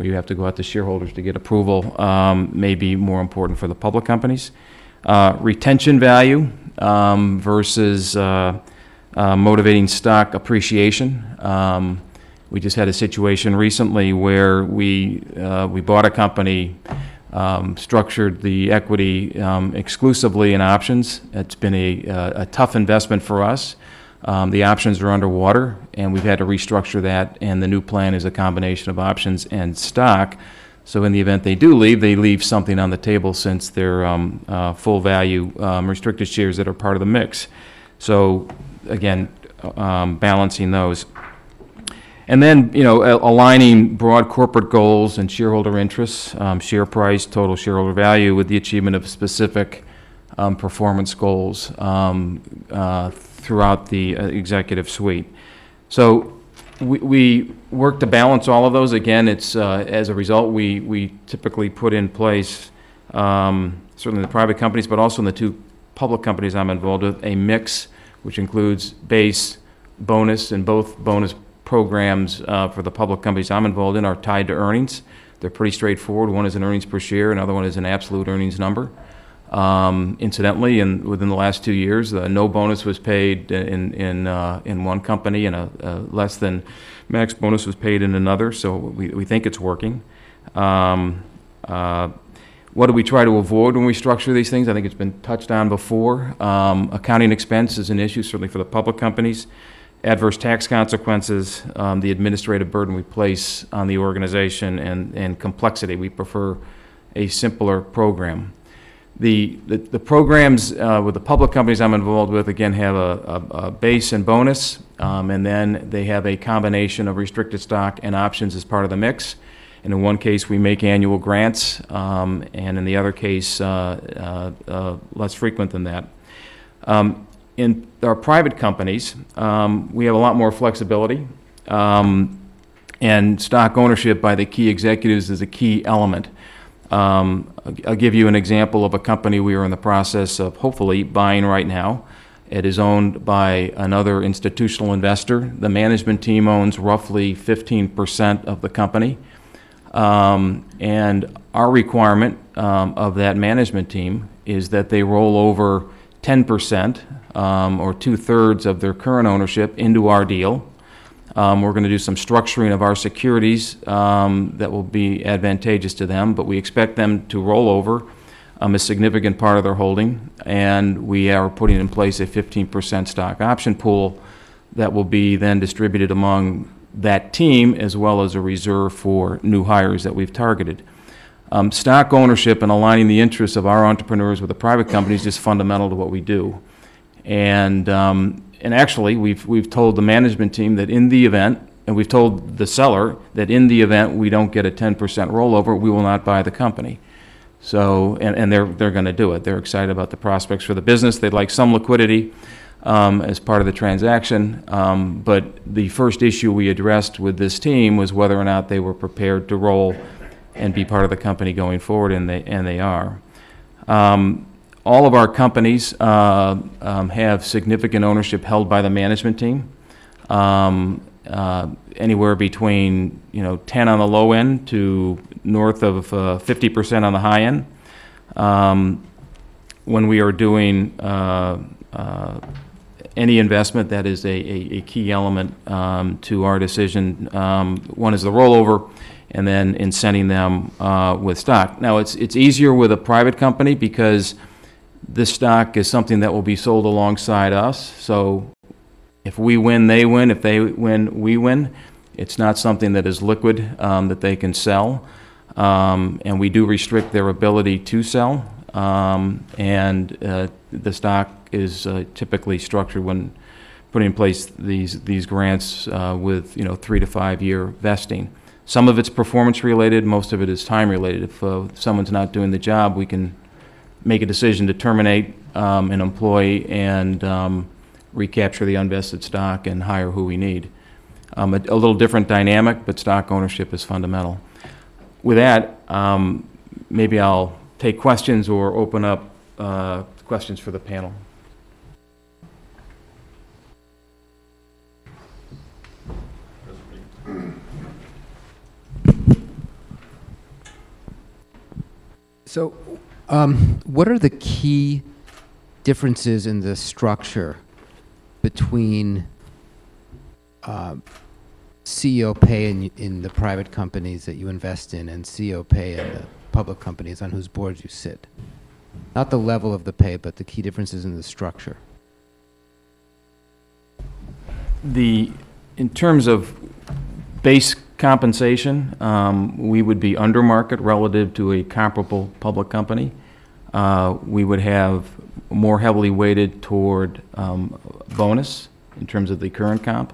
Speaker 10: you have to go out to shareholders to get approval, may be more important for the public companies. Retention value versus motivating stock appreciation. We just had a situation recently where we bought a company, structured the equity exclusively in options. It's been a tough investment for us. The options are underwater, and we've had to restructure that, and the new plan is a combination of options and stock. So in the event they do leave, they leave something on the table, since they're full value restricted shares that are part of the mix. So again, balancing those. And then, aligning broad corporate goals and shareholder interests, share price, total shareholder value, with the achievement of specific performance goals throughout the executive suite. So we work to balance all of those. Again, it's as a result, we typically put in place, certainly the private companies, but also in the two public companies I'm involved with, a mix which includes base, bonus, and both bonus programs for the public companies I'm involved in are tied to earnings. They're pretty straightforward. One is an earnings per share, another one is an absolute earnings number. Incidentally, within the last 2 years, no bonus was paid in one company, and a less than max bonus was paid in another, so we think it's working. What do we try to avoid when we structure these things? I think it's been touched on before. Accounting expense is an issue, certainly for the public companies. Adverse tax consequences, the administrative burden we place on the organization, and complexity. We prefer a simpler program. The programs with the public companies I'm involved with, again, have a base and bonus, and then they have a combination of restricted stock and options as part of the mix. And in one case, we make annual grants, and in the other case, less frequent than that. In our private companies, we have a lot more flexibility, and stock ownership by the key executives is a key element. I'll give you an example of a company we are in the process of hopefully buying right now. It is owned by another institutional investor. The management team owns roughly 15% of the company. And our requirement of that management team is that they roll over 10% or 2/3 of their current ownership into our deal. We're going to do some structuring of our securities that will be advantageous to them, but we expect them to roll over a significant part of their holding, and we are putting in place a 15% stock option pool that will be then distributed among that team, as well as a reserve for new hires that we've targeted. Stock ownership and aligning the interests of our entrepreneurs with the private companies is fundamental to what we do. And actually, we've told the management team that in the event and we've told the seller that in the event we don't get a 10% rollover, we will not buy the company. So, and they're going to do it. They're excited about the prospects for the business. They'd like some liquidity as part of the transaction. But the first issue we addressed with this team was whether or not they were prepared to roll and be part of the company going forward, and they are. All of our companies have significant ownership held by the management team. Anywhere between 10 on the low end to north of 50% on the high end. When we are doing any investment, that is a key element to our decision. One is the rollover, and then incenting them with stock. Now, it's easier with a private company because this stock is something that will be sold alongside us. So if we win, they win. If they win, we win. It's not something that is liquid that they can sell. And we do restrict their ability to sell. The stock is typically structured when putting in place these grants with 3 to 5 year vesting. Some of it's performance related, most of it is time related. If someone's not doing the job, we can make a decision to terminate an employee and recapture the unvested stock and hire who we need. A little different dynamic, but stock ownership is fundamental. With that, maybe I'll take questions or open up questions for the panel.
Speaker 8: So, what are the key differences in the structure between CEO pay in the private companies that you invest in and CEO pay in the public companies on whose boards you sit? Not the level of the pay, but the key differences in the structure.
Speaker 10: In terms of base compensation, we would be under market relative to a comparable public company. We would have more heavily weighted toward bonus in terms of the current comp.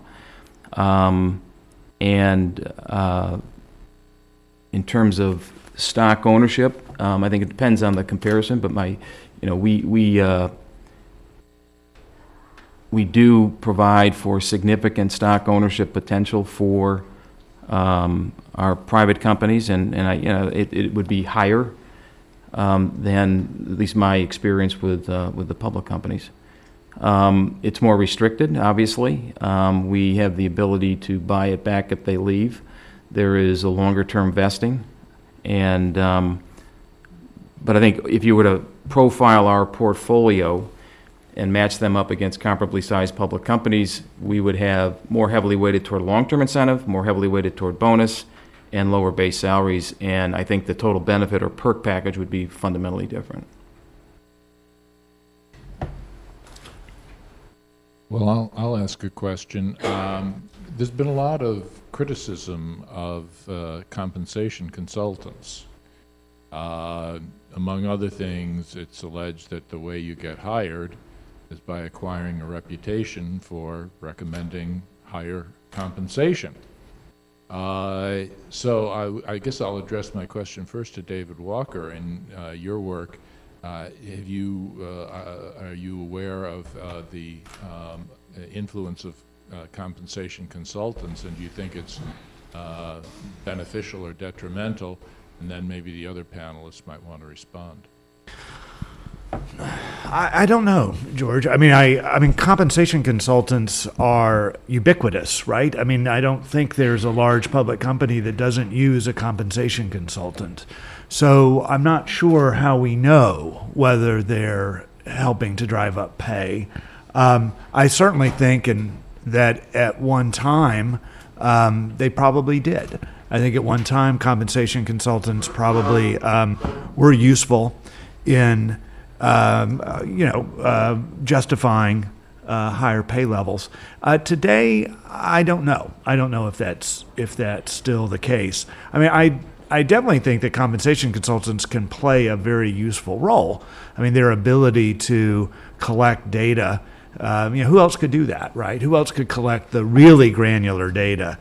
Speaker 10: In terms of stock ownership, I think it depends on the comparison, but we do provide for significant stock ownership potential for our private companies, and it would be higher than at least my experience with the public companies. It's more restricted, obviously. We have the ability to buy it back if they leave. There is a longer-term vesting, but I think if you were to profile our portfolio and match them up against comparably sized public companies, we would have more heavily weighted toward long-term incentive, more heavily weighted toward bonus, and lower base salaries. And I think the total benefit or perk package would be fundamentally different.
Speaker 1: Well, I'll ask a question. There's been a lot of criticism of compensation consultants. Among other things, it's alleged that the way you get hired is by acquiring a reputation for recommending higher compensation. So I guess I'll address my question first to David Walker. In your work, are you aware of the influence of compensation consultants, and do you think it's beneficial or detrimental? And then maybe the other panelists might want to respond.
Speaker 9: I don't know, George. I mean, compensation consultants are ubiquitous, right? I mean, I don't think there's a large public company that doesn't use a compensation consultant. So I'm not sure how we know whether they're helping to drive up pay. I certainly think that at one time they probably did. I think at one time compensation consultants probably were useful in justifying higher pay levels. Today, I don't know. I don't know if that's still the case. I mean, I definitely think that compensation consultants can play a very useful role. I mean, their ability to collect data. Who else could do that, right? Who else could collect the really granular data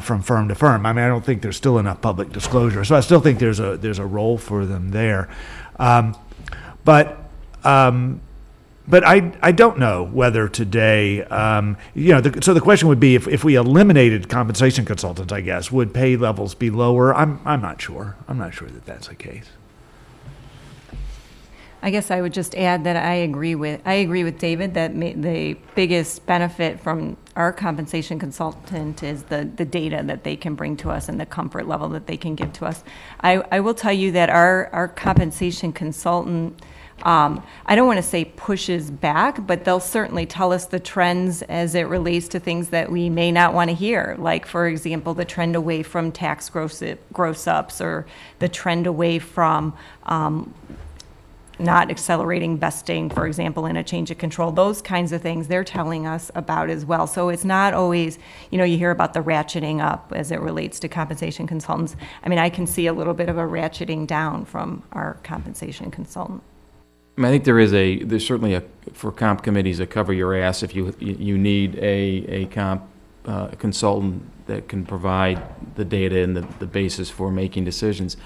Speaker 9: from firm to firm. I mean, I don't think there's still enough public disclosure, so I still think there's a role for them there. But I don't know whether today, so the question would be if we eliminated compensation consultants, I guess, would pay levels be lower? I'm not sure. I'm not sure that that's the case.
Speaker 7: I guess I would just add that I agree with David that the biggest benefit from our compensation consultant is the data that they can bring to us and the comfort level that they can give to us. I will tell you that our compensation consultant, I don't want to say pushes back, but they'll certainly tell us the trends as it relates to things that we may not want to hear. Like, for example, the trend away from tax gross ups, or the trend away from not accelerating vesting, for example, in a change of control. Those kinds of things they're telling us about as well. So it's not always, you hear about the ratcheting up as it relates to compensation consultants. I mean, I can see a little bit of a ratcheting down from our compensation consultant.
Speaker 10: I mean, I think there's certainly for comp committees, a cover your ass if you need a comp consultant that can provide the data and the basis for making decisions.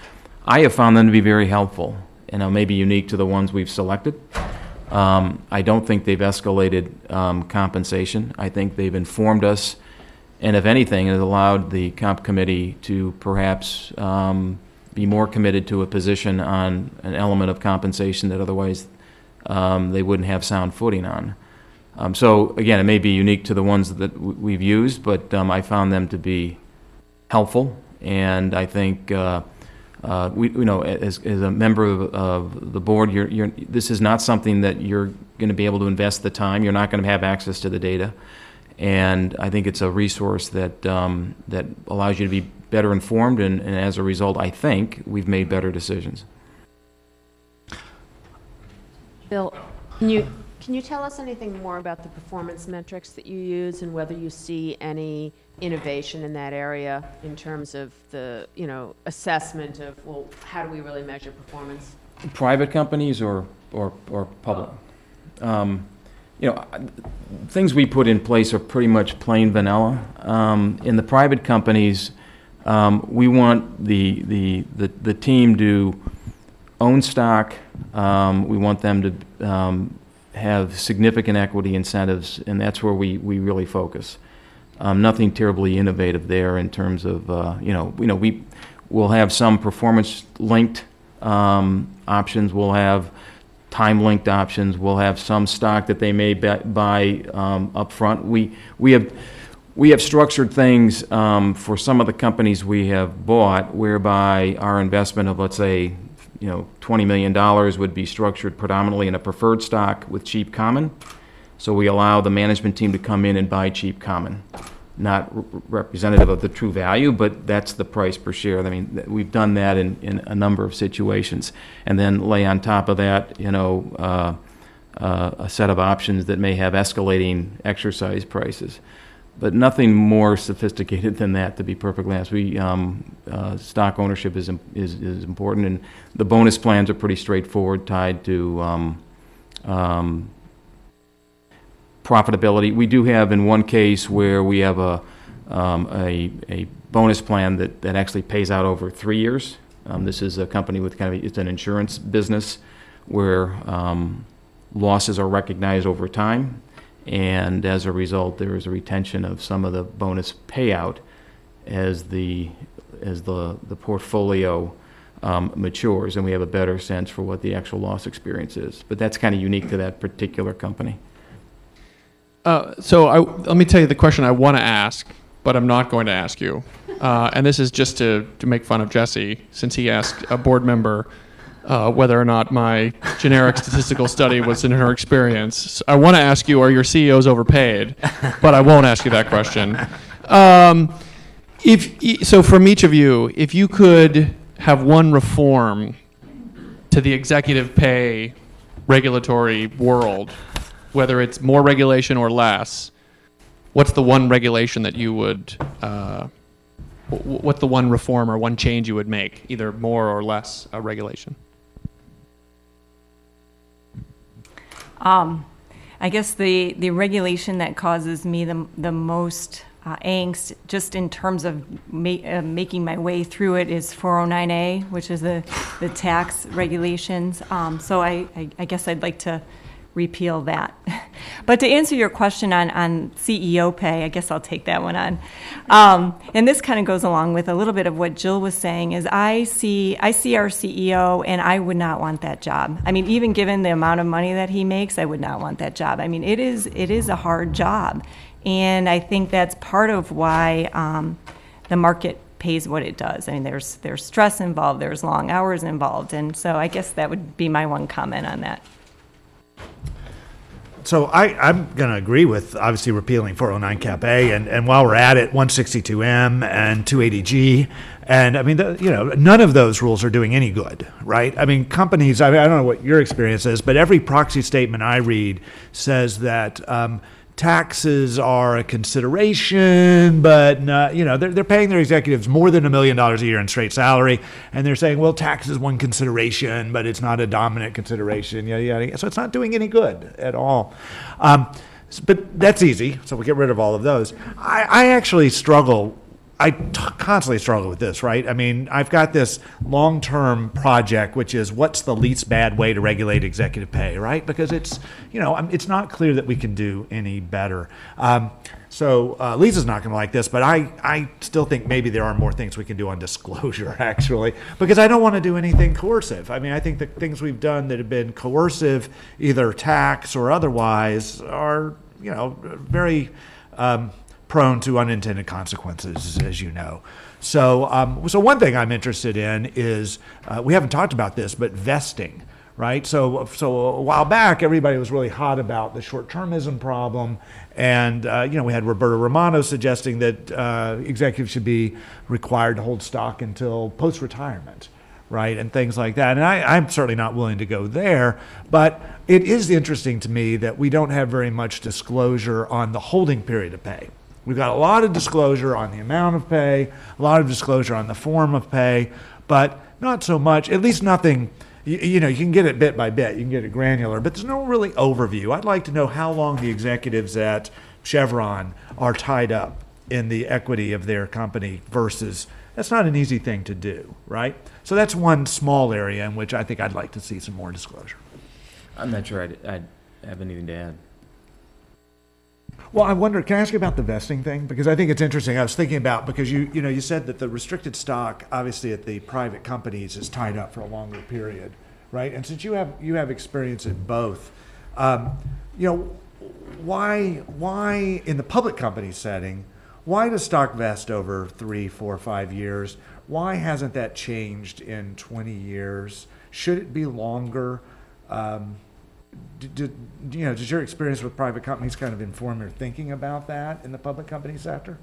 Speaker 10: I have found them to be very helpful, and maybe unique to the ones we've selected. I don't think they've escalated compensation. I think they've informed us, and if anything, it has allowed the comp committee to perhaps be more committed to a position on an element of compensation that otherwise they wouldn't have sound footing on. So again, it may be unique to the ones that we've used, but I found them to be helpful, and I think as a member of the board, this is not something that you're going to be able to invest the time. You're not going to have access to the data, and I think it's a resource that that allows you to be better informed, and as a result, I think we've made better decisions.
Speaker 11: Bill, can you tell us anything more about the performance metrics that you use, and whether you see any innovation in that area in terms of the assessment of, well, how do we really measure performance?
Speaker 10: Private companies or public? Things we put in place are pretty much plain vanilla. In the private companies, we want the team to own stock. We want them to have significant equity incentives, and that's where we really focus. Nothing terribly innovative there in terms of we will have some performance-linked options. We'll have time-linked options. We'll have some stock that they may buy up front. We have structured things for some of the companies we have bought, whereby our investment of, let's say, $20 million would be structured predominantly in a preferred stock with cheap common. So we allow the management team to come in and buy cheap common. Not representative of the true value, but that's the price per share. I mean, we've done that in a number of situations. And then lay on top of that, a set of options that may have escalating exercise prices. But nothing more sophisticated than that, to be perfectly honest. Stock ownership is important, and the bonus plans are pretty straightforward, tied to profitability. We do have in one case where we have a bonus plan that actually pays out over 3 years. This is a company with it's an insurance business where losses are recognized over time. And as a result, there is a retention of some of the bonus payout as the portfolio matures, and we have a better sense for what the actual loss experience is. But that's kind of unique to that particular company.
Speaker 4: Let me tell you the question I want to ask, but I'm not going to ask you. And this is just to make fun of Jesse, since he asked a board member whether or not my generic statistical study was in her experience. I want to ask you, are your CEOs overpaid? But I won't ask you that question. So from each of you, if you could have one reform to the executive pay regulatory world, whether it's more regulation or less, what's the one regulation that you would, what's the one reform or one change you would make, either more or less regulation?
Speaker 7: I guess the regulation that causes me the most angst, just in terms of making my way through it, is 409A, which is the tax regulations. So I guess I'd like to repeal that. But to answer your question on CEO pay, I guess I'll take that one on. And this kind of goes along with a little bit of what Jill was saying, is I see our CEO, and I would not want that job. I mean, even given the amount of money that he makes, I would not want that job. I mean, it is a hard job. And I think that's part of why the market pays what it does. I mean, there's stress involved, there's long hours involved. And so I guess that would be my one comment on that.
Speaker 9: So I'm going to agree with obviously repealing 409 Cap A, and while we're at it, 162M and 280G, and I mean, none of those rules are doing any good, right? I mean, companies, I don't know what your experience is, but every proxy statement I read says that taxes are a consideration, but not, they're paying their executives more than $1 million a year in straight salary, and they're saying, well, tax is one consideration, but it's not a dominant consideration, yada, yada. So it's not doing any good at all. But that's easy, so we get rid of all of those. I actually struggle. I constantly struggle with this, right? I mean, I've got this long-term project, which is what's the least bad way to regulate executive pay, right? Because it's not clear that we can do any better. So Lisa's not going to like this, but I still think maybe there are more things we can do on disclosure, actually, because I don't want to do anything coercive. I mean, I think the things we've done that have been coercive, either tax or otherwise, are, very prone to unintended consequences, as you know. So one thing I'm interested in is, we haven't talked about this, but vesting, right? So a while back, everybody was really hot about the short-termism problem, and we had Roberto Romano suggesting that executives should be required to hold stock until post-retirement, right, and things like that. And I'm certainly not willing to go there, but it is interesting to me that we don't have very much disclosure on the holding period of pay. We've got a lot of disclosure on the amount of pay, a lot of disclosure on the form of pay, but not so much, at least nothing, you can get it bit by bit, you can get it granular, but there's no really overview. I'd like to know how long the executives at Chevron are tied up in the equity of their company versus, that's not an easy thing to do, right? So that's one small area in which I think I'd like to see some more disclosure.
Speaker 10: I'm not sure I have anything to add.
Speaker 9: Well, I wonder, can I ask you about the vesting thing? Because I think it's interesting. I was thinking about, because you said that the restricted stock, obviously at the private companies, is tied up for a longer period, right? And since you have experience in both, why in the public company setting, why does stock vest over 3, 4, 5 years? Why hasn't that changed in 20 years? Should it be longer? Does your experience with private companies kind of inform your thinking about that in the public company sector?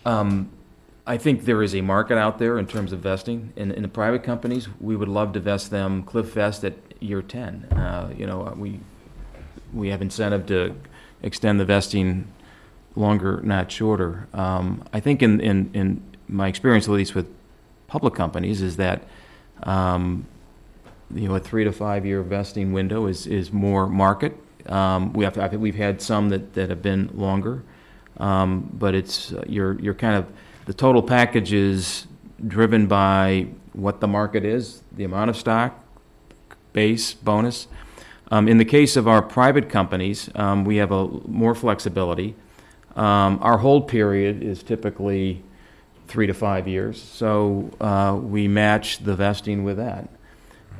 Speaker 10: I think there is a market out there in terms of vesting. In the private companies, we would love to vest them cliff vest at year 10. We have incentive to extend the vesting longer, not shorter. I think in my experience, at least with public companies, is that a 3 to 5 year vesting window is more market. I think we've had some that have been longer, but it's you're kind of, the total package is driven by what the market is, the amount of stock, base, bonus. In the case of our private companies, we have more flexibility. Our hold period is typically 3 to 5 years, so we match the vesting with that.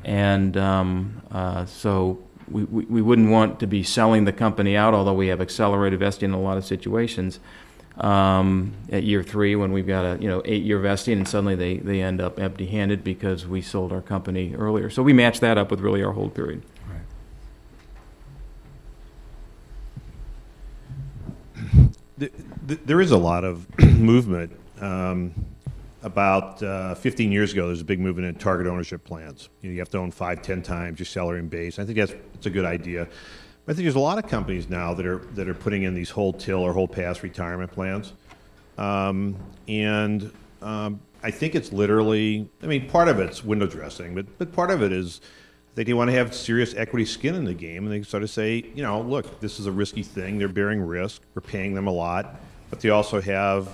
Speaker 10: And so we wouldn't want to be selling the company out, although we have accelerated vesting in a lot of situations, at year 3 when we've got a 8-year vesting, and suddenly they end up empty-handed because we sold our company earlier. So we match that up with really our hold period.
Speaker 5: Right. There is a lot of movement. About 15 years ago, there's a big movement in target ownership plans. You have to own 5, 10 times your salary and base. I think it's a good idea. But I think there's a lot of companies now that are putting in these hold till or hold pass retirement plans, and I think it's literally. I mean, part of it's window dressing, but part of it is I think they want to have serious equity skin in the game, and they sort of say, look, this is a risky thing. They're bearing risk. We're paying them a lot. but they also have,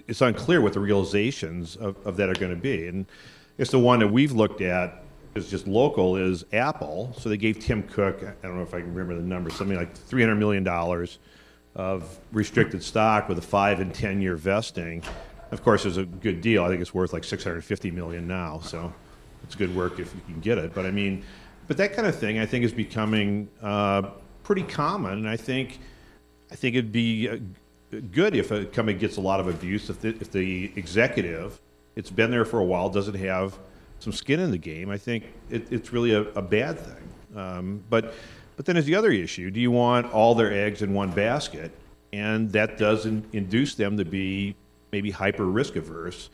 Speaker 5: it's unclear what the realizations of that are going to be. And it's the one that we've looked at is just local is Apple. So they gave Tim Cook, I don't know if I can remember the number, something like $300 million of restricted stock with a 5 and 10 year vesting. Of course, it's a good deal. I think it's worth like $650 million now. So it's good work if you can get it. But I mean, but that kind of thing I think is becoming pretty common. And I think it'd be good if a company gets a lot of abuse, if the executive, it's been there for a while, doesn't have some skin in the game. I think it's really a bad thing. But then there's the other issue. Do you want all their eggs in one basket? And that does induce them to be maybe hyper risk averse.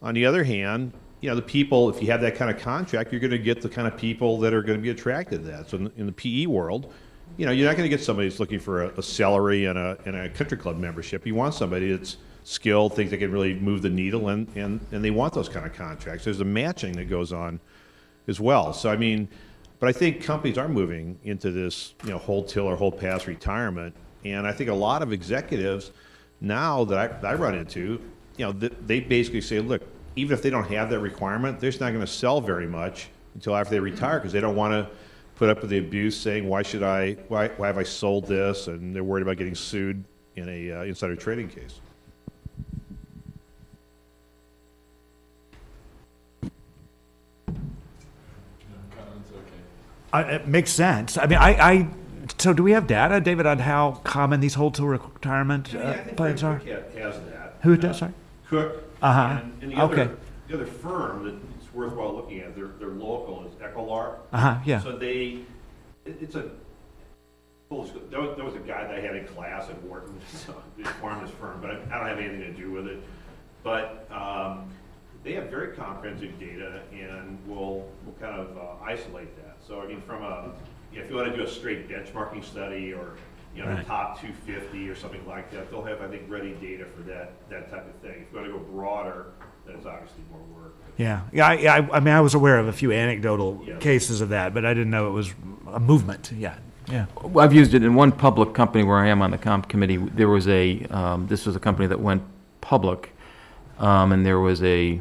Speaker 5: On the other hand, the people, if you have that kind of contract, you're going to get the kind of people that are going to be attracted to that. So in the PE world, you're not going to get somebody that's looking for a salary and a country club membership. You want somebody that's skilled, thinks they can really move the needle, and they want those kind of contracts. There's a matching that goes on as well. So I mean, but I think companies are moving into this, hold till or hold past retirement, and I think a lot of executives now that I run into, they basically say, look, even if they don't have that requirement, they're just not going to sell very much until after they retire because they don't want to put up with the abuse, saying why have I sold this, and they're worried about getting sued in a insider trading case.
Speaker 9: It makes sense. I mean, so do we have data, David, on how common these hold till retirement plans are?
Speaker 5: Cook has that.
Speaker 9: Who does? Sorry.
Speaker 5: Cook.
Speaker 9: Uh-huh.
Speaker 5: And the other firm that it's worthwhile looking at, they're local, is Ecolar.
Speaker 9: Yeah.
Speaker 5: So it's a there was a guy that I had in class at Wharton, so they formed this firm, but I don't have anything to do with it. But they have very comprehensive data, and we'll kind of isolate that. So I mean, if you want to do a straight benchmarking study or the top 250 or something like that, they'll have, I think, ready data for that type of thing. If you want to go broader, then it's obviously more work.
Speaker 9: Yeah. I mean, I was aware of a few anecdotal cases of that, but I didn't know it was a movement yet. Yeah.
Speaker 10: Well, I've used it in one public company where I am on the comp committee. There was this was a company that went public, and there was a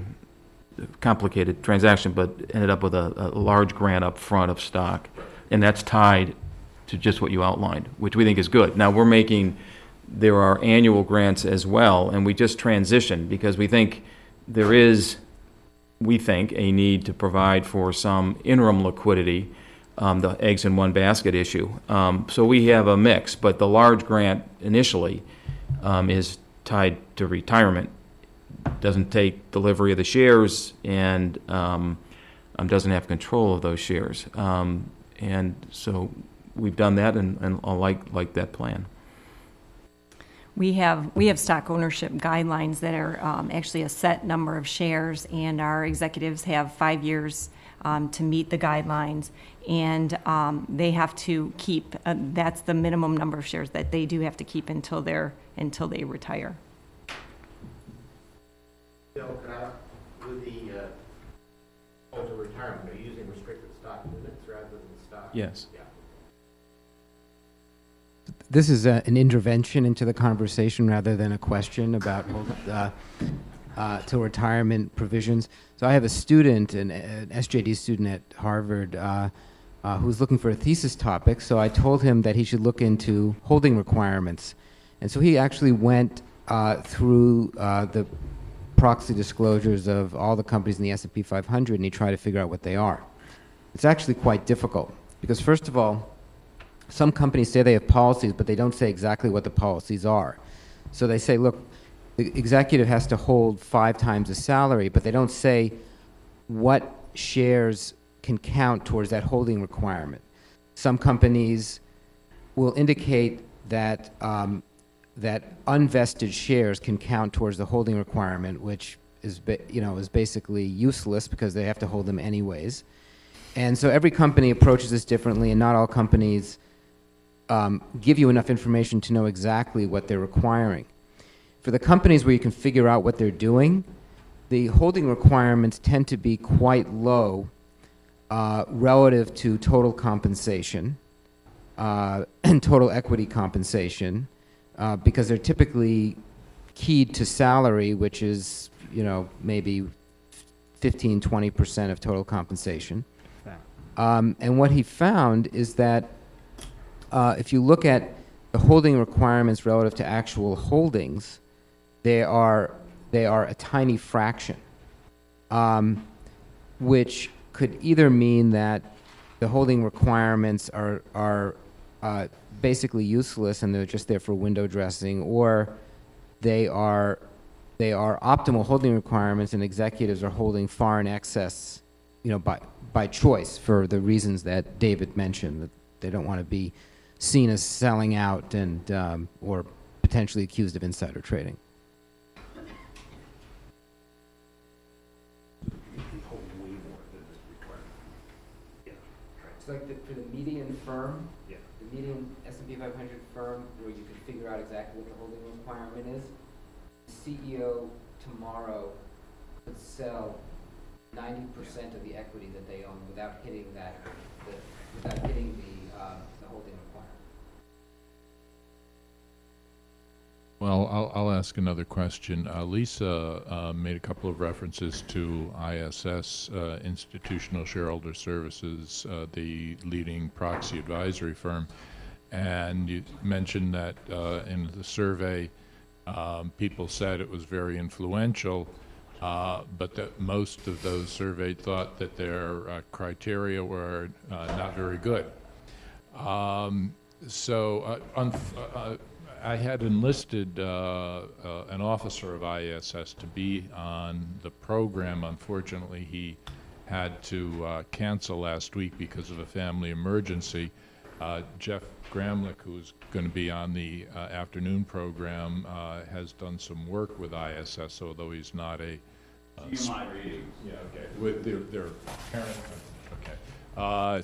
Speaker 10: complicated transaction, but ended up with a large grant up front of stock, and that's tied to just what you outlined, which we think is good. Now there are annual grants as well, and we just transitioned because we think there is, a need to provide for some interim liquidity, the eggs in one basket issue. So we have a mix, but the large grant initially is tied to retirement, doesn't take delivery of the shares, and doesn't have control of those shares. And so we've done that, and I like that plan.
Speaker 7: We have stock ownership guidelines that are actually a set number of shares, and our executives have 5 years to meet the guidelines, and they have to keep. That's the minimum number of shares that they do have to keep until they retire.
Speaker 12: Bill, with the hold to retirement, are you using restricted stock units rather than stock?
Speaker 10: Yes.
Speaker 12: Yeah.
Speaker 8: This is an intervention into the conversation rather than a question about till retirement provisions. So I have a student, an SJD student at Harvard, who's looking for a thesis topic. So I told him that he should look into holding requirements. And so he actually went through the proxy disclosures of all the companies in the S&P 500, and he tried to figure out what they are. It's actually quite difficult because, first of all, some companies say they have policies, but they don't say exactly what the policies are. So they say, look, the executive has to hold 5 times the salary, but they don't say what shares can count towards that holding requirement. Some companies will indicate that that unvested shares can count towards the holding requirement, which is basically useless because they have to hold them anyways. And so every company approaches this differently, and not all companies give you enough information to know exactly what they're requiring. For the companies where you can figure out what they're doing, the holding requirements tend to be quite low relative to total compensation and total equity compensation, because they're typically keyed to salary, which is, you know, maybe 15, 20% of total compensation. And what he found is that if you look at the holding requirements relative to actual holdings, they are a tiny fraction, which could either mean that the holding requirements are basically useless and they're just there for window dressing, or they are optimal holding requirements and executives are holding far in excess, you know, by choice for the reasons that David mentioned, that they don't want to be seen as selling out and or potentially accused of insider trading. It's like for the median firm, the median S&P 500 firm, where you can figure out exactly what the holding requirement is. The CEO tomorrow could sell 90% of the equity that they own without hitting the holding requirement.
Speaker 1: Well, I'll ask another question. Lisa made a couple of references to ISS, Institutional Shareholder Services, the leading proxy advisory firm, and you mentioned that in the survey, people said it was very influential, but that most of those surveyed thought that their criteria were not very good. I had enlisted an officer of ISS to be on the program. Unfortunately, he had to cancel last week because of a family emergency. Jeff Gramlich, who's going to be on the afternoon program, has done some work with ISS, although he's not a...
Speaker 2: TMI readings.
Speaker 1: Yeah, okay. With their parent... Okay.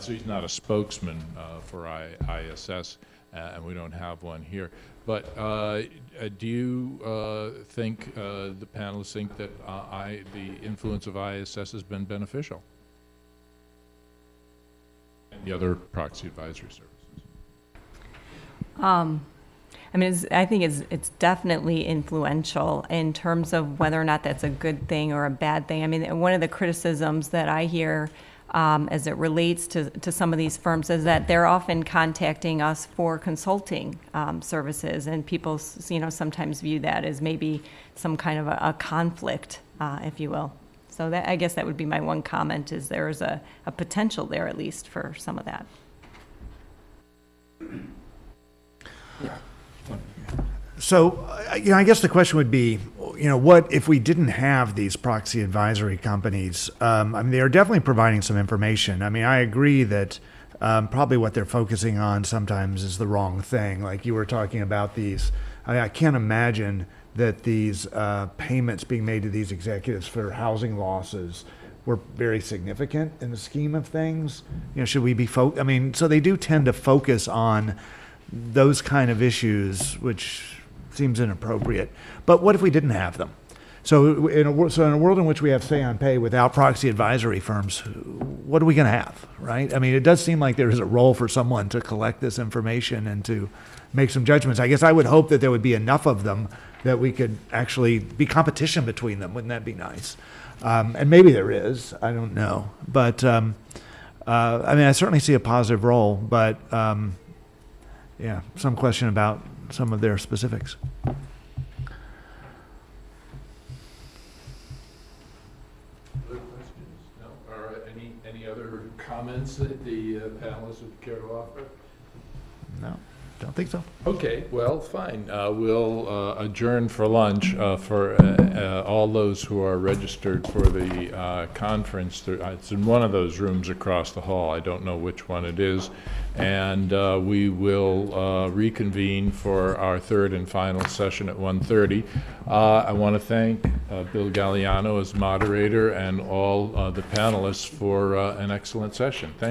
Speaker 1: So he's not a spokesman for ISS, and we don't have one here. But do you think, the panelists think that the influence of ISS has been beneficial? And the other proxy advisory services?
Speaker 7: I mean, I think it's definitely influential in terms of whether or not that's a good thing or a bad thing. I mean, one of the criticisms that I hear as it relates to some of these firms is that they're often contacting us for consulting services, and people, you know, sometimes view that as maybe some kind of a conflict, if you will. So that, I guess that would be my one comment, is there's a potential there at least for some of that.
Speaker 9: Yeah. So, you know, I guess the question would be, you know, what if we didn't have these proxy advisory companies? I mean, they are definitely providing some information. I mean, I agree that probably what they're focusing on sometimes is the wrong thing. Like you were talking about these, I can't imagine that these payments being made to these executives for housing losses were very significant in the scheme of things. You know, should we be I mean, so they do tend to focus on those kind of issues, which seems inappropriate. But what if we didn't have them? So in a world in which we have say on pay without proxy advisory firms, what are we going to have, right? I mean, it does seem like there is a role for someone to collect this information and to make some judgments. I guess I would hope that there would be enough of them that we could actually be competition between them. Wouldn't that be nice? And maybe there is. I don't know. But I mean, I certainly see a positive role, but yeah, some question about some of their specifics.
Speaker 1: Other questions? No? Or any other comments that the panelists would care to offer?
Speaker 9: No, don't think so.
Speaker 1: Okay, well, fine. We'll adjourn for lunch for all those who are registered for the conference. It's in one of those rooms across the hall. I don't know which one it is. And we will reconvene for our third and final session at 1:30. I want to thank Bill Galliano as moderator and all the panelists for an excellent session. Thank you.